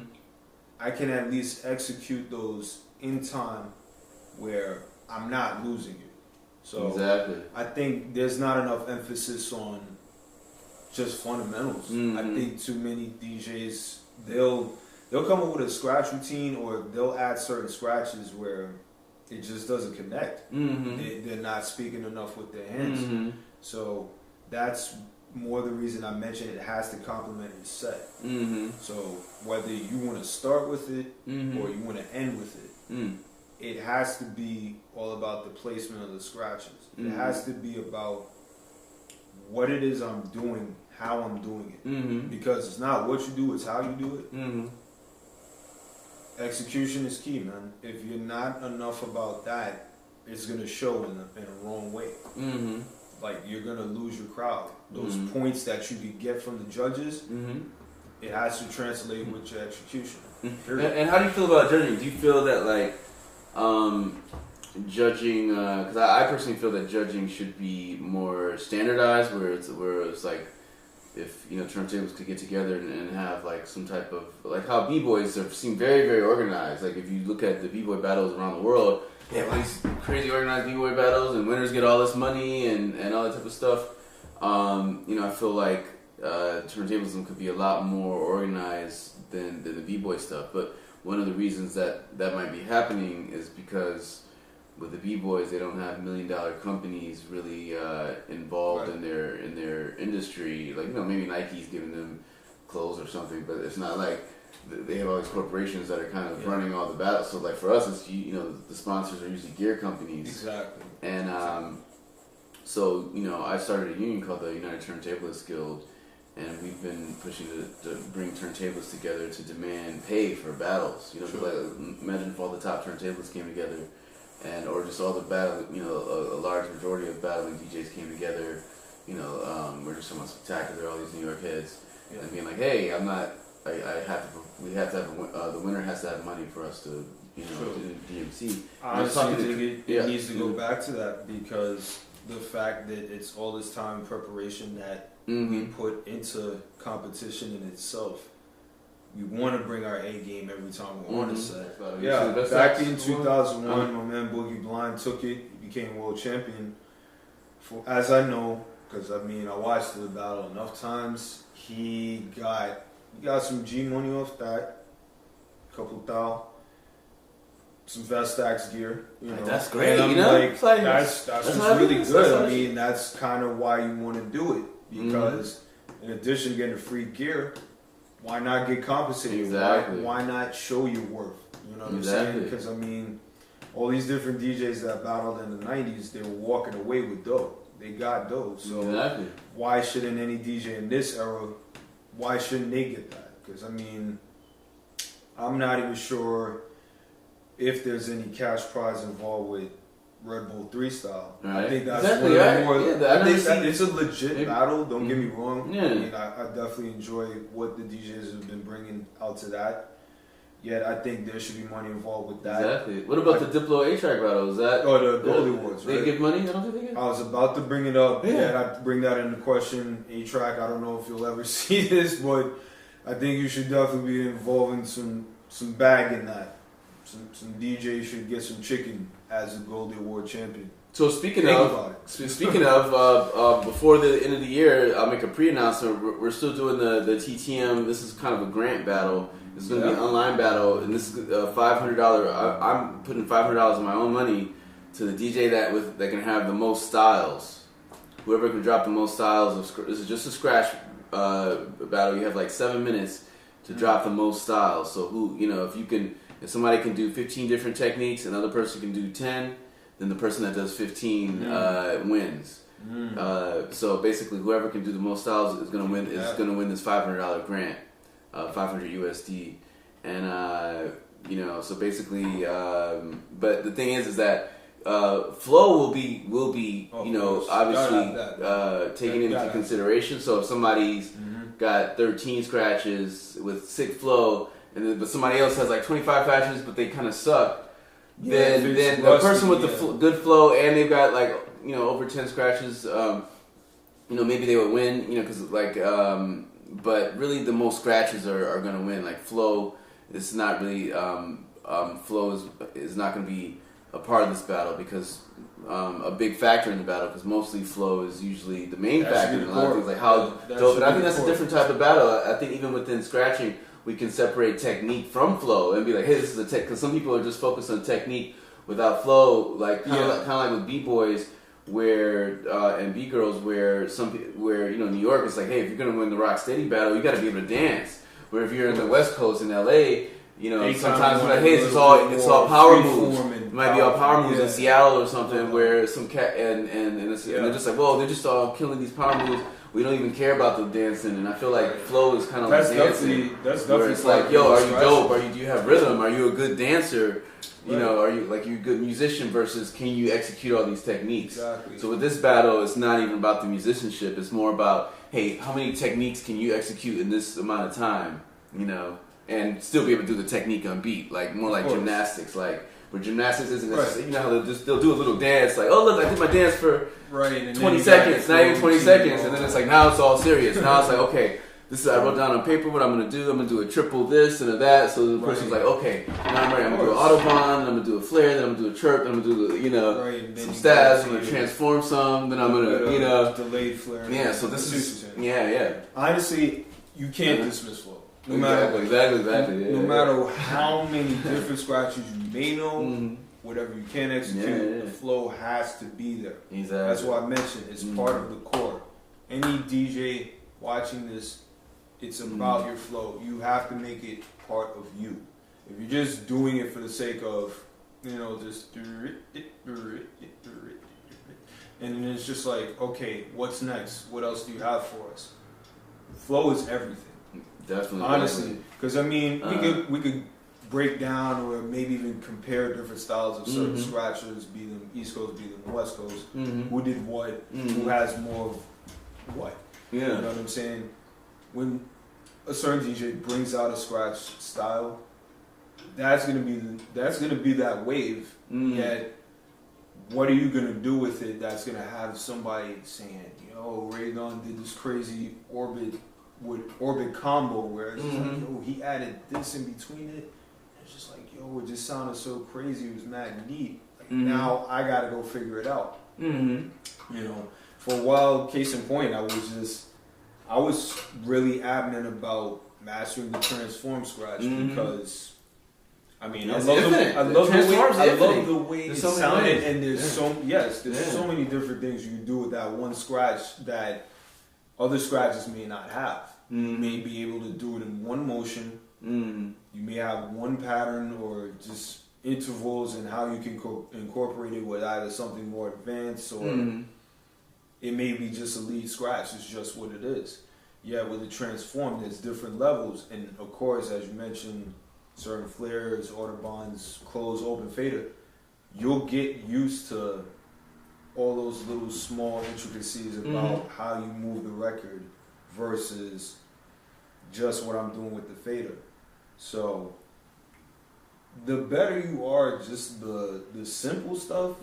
I can at least execute those in time where I'm not losing you. So exactly. I think there's not enough emphasis on just fundamentals. I think too many DJs, they'll come up with a scratch routine, or they'll add certain scratches where it just doesn't connect. They're not speaking enough with their hands. So that's more the reason I mentioned it has to complement your set. So whether you want to start with it or you want to end with it, it has to be all about the placement of the scratches. It has to be about what it is I'm doing, how I'm doing it. Because it's not what you do, it's how you do it. Execution is key, man. If you're not enough about that, it's going to show in a wrong way. Like, you're going to lose your crowd. Those points that you could get from the judges, it has to translate with your execution. And how do you feel about judging? Do you feel that, like, judging, because I personally feel that judging should be more standardized, where it's like, if turntables could get together and have like some type of, like how b-boys seem very, very organized. Like, if you look at the b-boy battles around the world, they have these crazy organized b-boy battles, and winners get all this money and all that type of stuff. I feel like turntablism could be a lot more organized than the b-boy stuff. But one of the reasons that might be happening is because with the b-boys, they don't have $1 million companies really involved in their industry. Like, maybe Nike's giving them clothes or something, but it's not like they have all these corporations that are kind of running all the battles. So, like, for us, it's the sponsors are usually gear companies. Exactly. And so I started a union called the United Turntablists Guild, and we've been pushing to bring turntablists together to demand pay for battles. Like, imagine if all the top turntablists came together. Or just all the battle, a large majority of battling DJs came together. We're just somewhat spectacular, all these New York heads, and being like, hey, we have to have, the winner has to have money for us to, do DMC. I honestly think it needs to go back to that, because the fact that it's all this time in preparation that we put into competition in itself. We want to bring our A game every time we're on a set. Yeah, back in 2001, my man Boogie Blind took it. He became world champion. As I know, because I mean I watched the battle enough times. He got some G money off that, couple thou, some Vestax gear. You know, that's great. And I'm you know, like, that's really good. I mean, that's kind of why you want to do it, because in addition to getting free gear, why not get compensated? Exactly. Why not show your worth? You know what I'm saying? Because I mean, all these different DJs that battled in the '90s, they were walking away with dough. They got dough. So why shouldn't any DJ in this era? Why shouldn't they get that? Because I mean, I'm not even sure if there's any cash prize involved with Red Bull 3 style. Right. I think that's one of the more. I think it's a legit battle. Don't get me wrong. Yeah. I mean, I definitely enjoy what the DJs have been bringing out to that. Yet I think there should be money involved with that. Exactly. What about the Diplo A-Track battle? Is that the Gold Awards? Right? They give money? I don't think they give. I was about to bring it up. Yeah, I bring that into question. A-Track. I don't know if you'll ever see this, but I think you should definitely be involved in some bag in that. Some DJ should get some chicken as a Gold Award champion. So speaking of, before the end of the year, I'll make a pre-announcement. We're still doing the TTM. This is kind of a grant battle. It's going to be an online battle, and this is $500. I'm putting $500 of my own money to the DJ that can have the most styles. Whoever can drop the most styles. This is just a scratch battle. You have like 7 minutes to drop the most styles. So if somebody can do 15 different techniques, another person can do 10, then the person that does 15 wins. So basically, whoever can do the most styles is going to win. Is going to win this $500 grant, 500 USD, and so basically, but the thing is that flow will be obviously taken into consideration. So if somebody's got 13 scratches with sick flow, but somebody else has like 25 scratches, but they kind of suck. Then the person with the good flow and they've got like over 10 scratches, maybe they would win. Because but really the most scratches are going to win. Like flow, it's not really flow is not going to be a part of this battle because a big factor in the battle because mostly flow is usually the main factor in a lot of things like how dope. But I think that's a different type of battle. I think even within scratching, we can separate technique from flow and be like, hey, this is a tech. Because some people are just focused on technique without flow, like kind of like with b-boys and b-girls, where New York is like, hey, if you're gonna win the rock steady battle, you got to be able to dance. Where if you're in the West Coast in LA, sometimes we're like, hey, it's all power moves. It might be all power moves in Seattle or something, where some cat and they're just like, well, they're just all killing these power moves. We don't even care about the dancing, and I feel like flow is kind of like dancing. That's where it's like, yo, are you dope? Do you have rhythm? Are you a good dancer? Are you a good musician versus can you execute all these techniques? Exactly. So with this battle, it's not even about the musicianship. It's more about, hey, how many techniques can you execute in this amount of time? And still be able to do the technique on beat, like more like gymnastics, like. Where gymnastics isn't necessarily, how they'll do a little dance, like, oh look, I did my dance for 20 seconds, not even 20 seconds, and then it's like, now it's all serious. Now it's like, okay, I wrote down on paper what I'm gonna do. I'm gonna do a triple this and a that. So the person's like, okay, now I'm ready. I'm gonna do an autobahn, then I'm gonna do a flare, then I'm gonna do a chirp, then I'm gonna do some stabs, I'm gonna transform some, then I'm gonna delayed flare. Yeah, so this is honestly, you can't dismiss flow. No matter how many different scratches you may know, whatever you can execute, the flow has to be there. Exactly. That's why I mentioned it's part of the core. Any DJ watching this, it's about your flow. You have to make it part of you. If you're just doing it for the sake of, just and then it's just like, okay, what's next? What else do you have for us? Flow is everything. Definitely. Honestly, because we could break down or maybe even compare different styles of certain scratchers, be them East Coast, be them West Coast. Who did what? Who has more of what? Yeah. You know what I'm saying? When a certain DJ brings out a scratch style, that's gonna be that wave. Yet what are you gonna do with it that's gonna have somebody saying, yo, Raedawn did this crazy orbit combo where it's just like, yo, he added this in between it. It's just like, yo, it just sounded so crazy. It was mad neat. Like, now I gotta go figure it out. You know, for a while, case in point, I was really adamant about mastering the transform scratch because. I mean, I love the way it sounded, and there's so many different things you can do with that one scratch that other scratches may not have. You may be able to do it in one motion. You may have one pattern or just intervals and how you can incorporate it with either something more advanced or it may be just a lead scratch. It's just what it is. Yeah, with the transform, there's different levels, and of course, as you mentioned. Certain flares, Autobahn's, close, open, fader, you'll get used to all those little small intricacies about how you move the record versus just what I'm doing with the fader. So the better you are, just the simple stuff,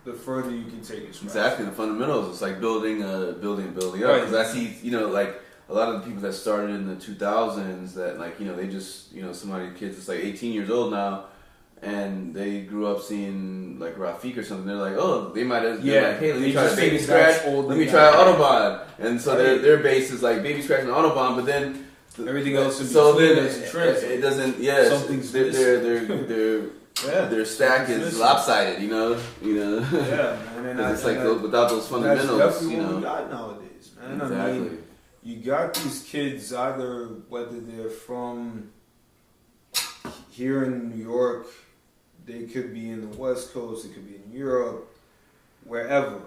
the further you can take it. Exactly, the fundamentals. It's like building up. Because I see, like. A lot of the people that started in the 2000s that, like, they just, kids that's like 18 years old now, and they grew up seeing, like, Rafik or something. They're like, oh, they might have, like, hey, let me try Baby Scratch, let me try Autobahn. And so their base is like Baby Scratch and Autobahn, but then everything else in between doesn't translate. It doesn't, something's their stack is lopsided, Yeah, man. And it's like without those fundamentals, that's definitely what we got nowadays, man. Exactly. I mean, you got these kids either whether they're from here in New York, they could be in the West Coast, they could be in Europe, wherever.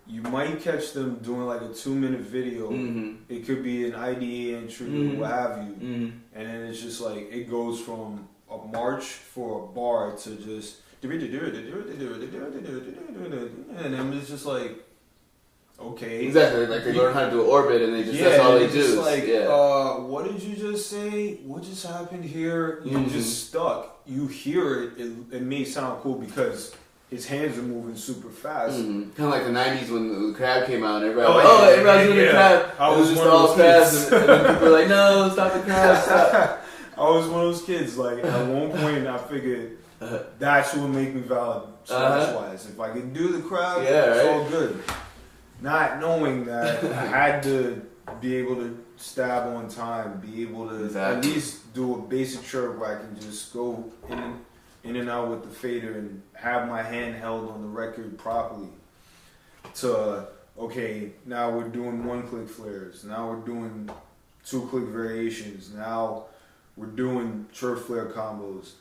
You might catch them doing like a 2-minute video. It could be an IDA entry or what have you. And then it's just like it goes from a march for a bar to just and then it's just like okay. Exactly, like they learn how to do an orbit and that's all they do. Just like, what did you just say? What just happened here? You're just stuck. You hear it, it may sound cool because his hands are moving super fast. Kind of like the 90s when the crab came out and everybody everybody's doing the crab. It was just all crabs and then people were like, no, stop the crab, stop. I was one of those kids, like at one point I figured that's what would make me valid scratch-wise. If I can do the crab, it's all good. Not knowing that I had to be able to stab on time, be able to at least do a basic chirp where I can just go in and out with the fader and have my hand held on the record properly. To, okay, now we're doing 1-click flares. Now we're doing 2-click variations. Now we're doing chirp flare combos.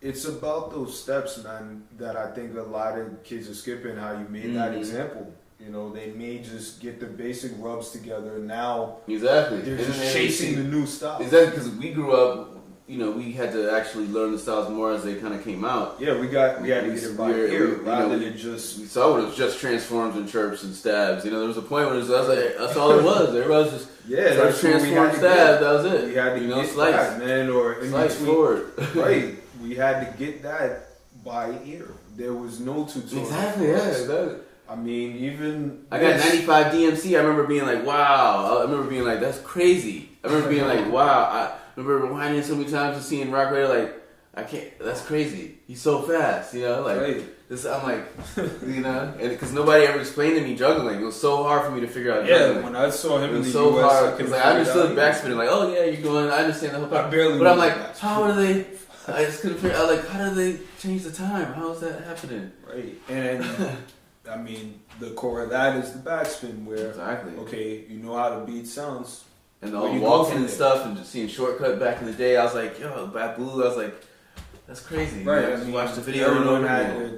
It's about those steps, man, that I think a lot of kids are skipping, how you made that example. They may just get the basic rubs together, and now they're just chasing the new stuff. Exactly, because we grew up, we had to actually learn the styles more as they kind of came out. Yeah, we had to get it by ear rather than just... We saw it was just transforms and chirps and stabs. There was a point where that's all it was. Everybody was just that's transform, stab, that was it. We had to get slice. That, man, or in slice between. Forward. Right. We had to get that by ear. There was no tutorial. Exactly, exactly. I mean, even... I got 95 DMC. I remember being like, wow. I remember being like, that's crazy. I remember being like, wow. I remember rewinding so many times and seeing Rock Raider like, I can't, that's crazy. He's so fast, This, I'm like, and because nobody ever explained to me juggling. It was so hard for me to figure out juggling. When I saw him in the so US, hard. Because I understood backspinning, like, oh yeah, you're going, I understand the whole part. But I'm like, how do they, I just couldn't figure out, like, how do they change the time? How is that happening? Right. And I mean, the core of that is the backspin where, okay, you know how to beat sounds. And the whole walking and stuff and just seeing Shortcut back in the day, I was like, yo, Babu, I was like, that's crazy. Right. I just watched the video and over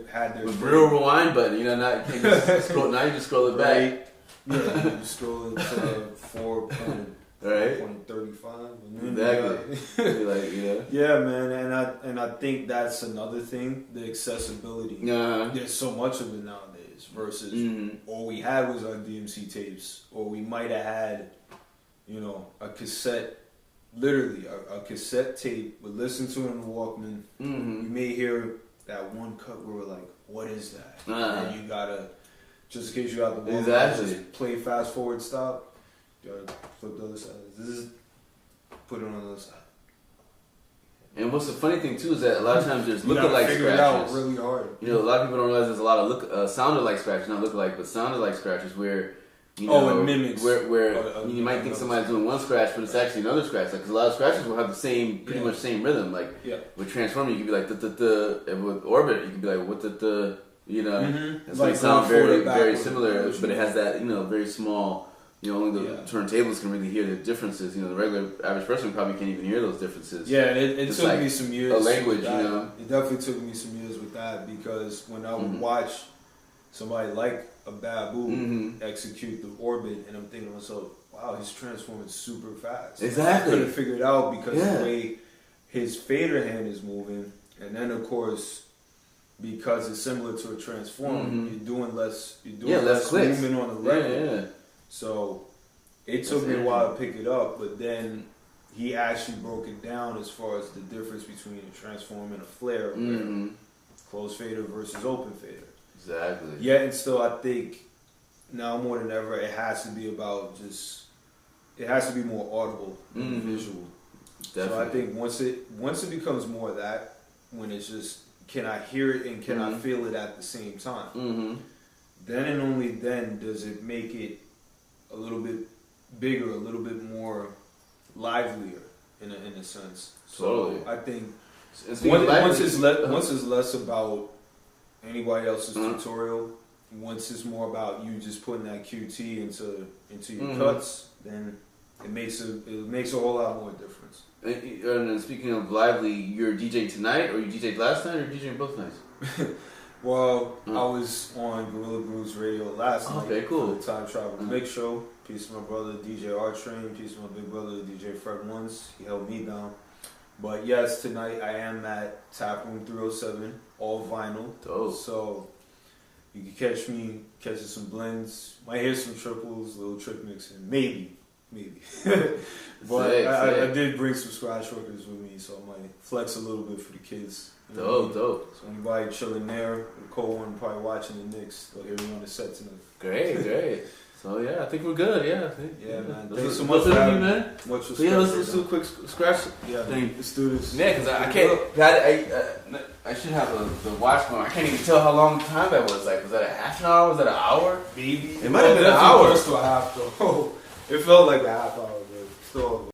had their with real rewind button, now you can just scroll, now you just scroll it back. Right. Yeah, you scroll it to 4.35. Exactly. Yeah, man, and I think that's another thing, the accessibility. There's so much of it nowadays versus all we had was our DMC tapes, or we might have had, a cassette. Literally, a cassette tape, but listen to it on the Walkman. You may hear that one cut where we're like, what is that? And you gotta, just in case you got the one, just play fast forward stop. You gotta flip the other side. This is put it on the other side. And what's the funny thing too is that a lot of times there's look-alike scratches. Figure it out really hard. You know, a lot of people don't realize there's a lot of sound-alike scratches, not look-alike, but sound-alike scratches where it mimics. Where you might think somebody's doing one scratch, but it's actually another scratch. Because a lot of scratches will have the same, pretty much same rhythm. Like with Transformer, you could be like and with Orbit, you could be like what That's like sound very very similar, but it has that very small. Only the turntables can really hear the differences. The regular average person probably can't even hear those differences. Yeah, it took me some years. A language, It definitely took me some years with that because when I would watch somebody like a Babu execute the Orbit, and I'm thinking to myself, wow, he's transforming super fast. Exactly. I couldn't figure it out because the way his fader hand is moving, and then of course, because it's similar to a Transformer, you're doing less movement on the record. Yeah. So it took me a while to pick it up, but then he actually broke it down as far as the difference between a transform and a flare, closed fader versus open fader. Exactly. Yeah, and still I think now more than ever it has to be about it has to be more audible than visual. Definitely. So I think once it becomes more of that, when it's just can I hear it and can I feel it at the same time, then and only then does it make it a little bit bigger, a little bit more livelier in a sense. So I think once it's less about anybody else's tutorial, once it's more about you just putting that QT into your cuts, then it makes a whole lot more difference. And speaking of lively, you're DJing tonight, or you DJed last night, or DJing both nights? Well, I was on Gorilla Groove's radio last night for the Time Travel Mix Show. Peace to my brother DJ R Train. Peace to my big brother DJ Fred Ones. He held me down. But yes, tonight I am at Tap Room 307, all vinyl. Dope. So you can catch me catching some blends. Might hear some triples, little trick mixing, maybe. But I did bring some scratch records with me, so I might flex a little bit for the kids. Dope. So anybody chilling there, the cold one probably watching the Knicks, they'll hear me on the set tonight. Great. So I think we're good. Yeah, man. Thanks so much for having me, man. Let's do a quick scratch thing. Let's do this. Yeah, because I can't. I should have the watch going. I can't even tell how long time that was. Like, was that a half an hour? Was that an hour? Maybe. It might have been an hour. Close to a half though. It felt like a half hour, but still.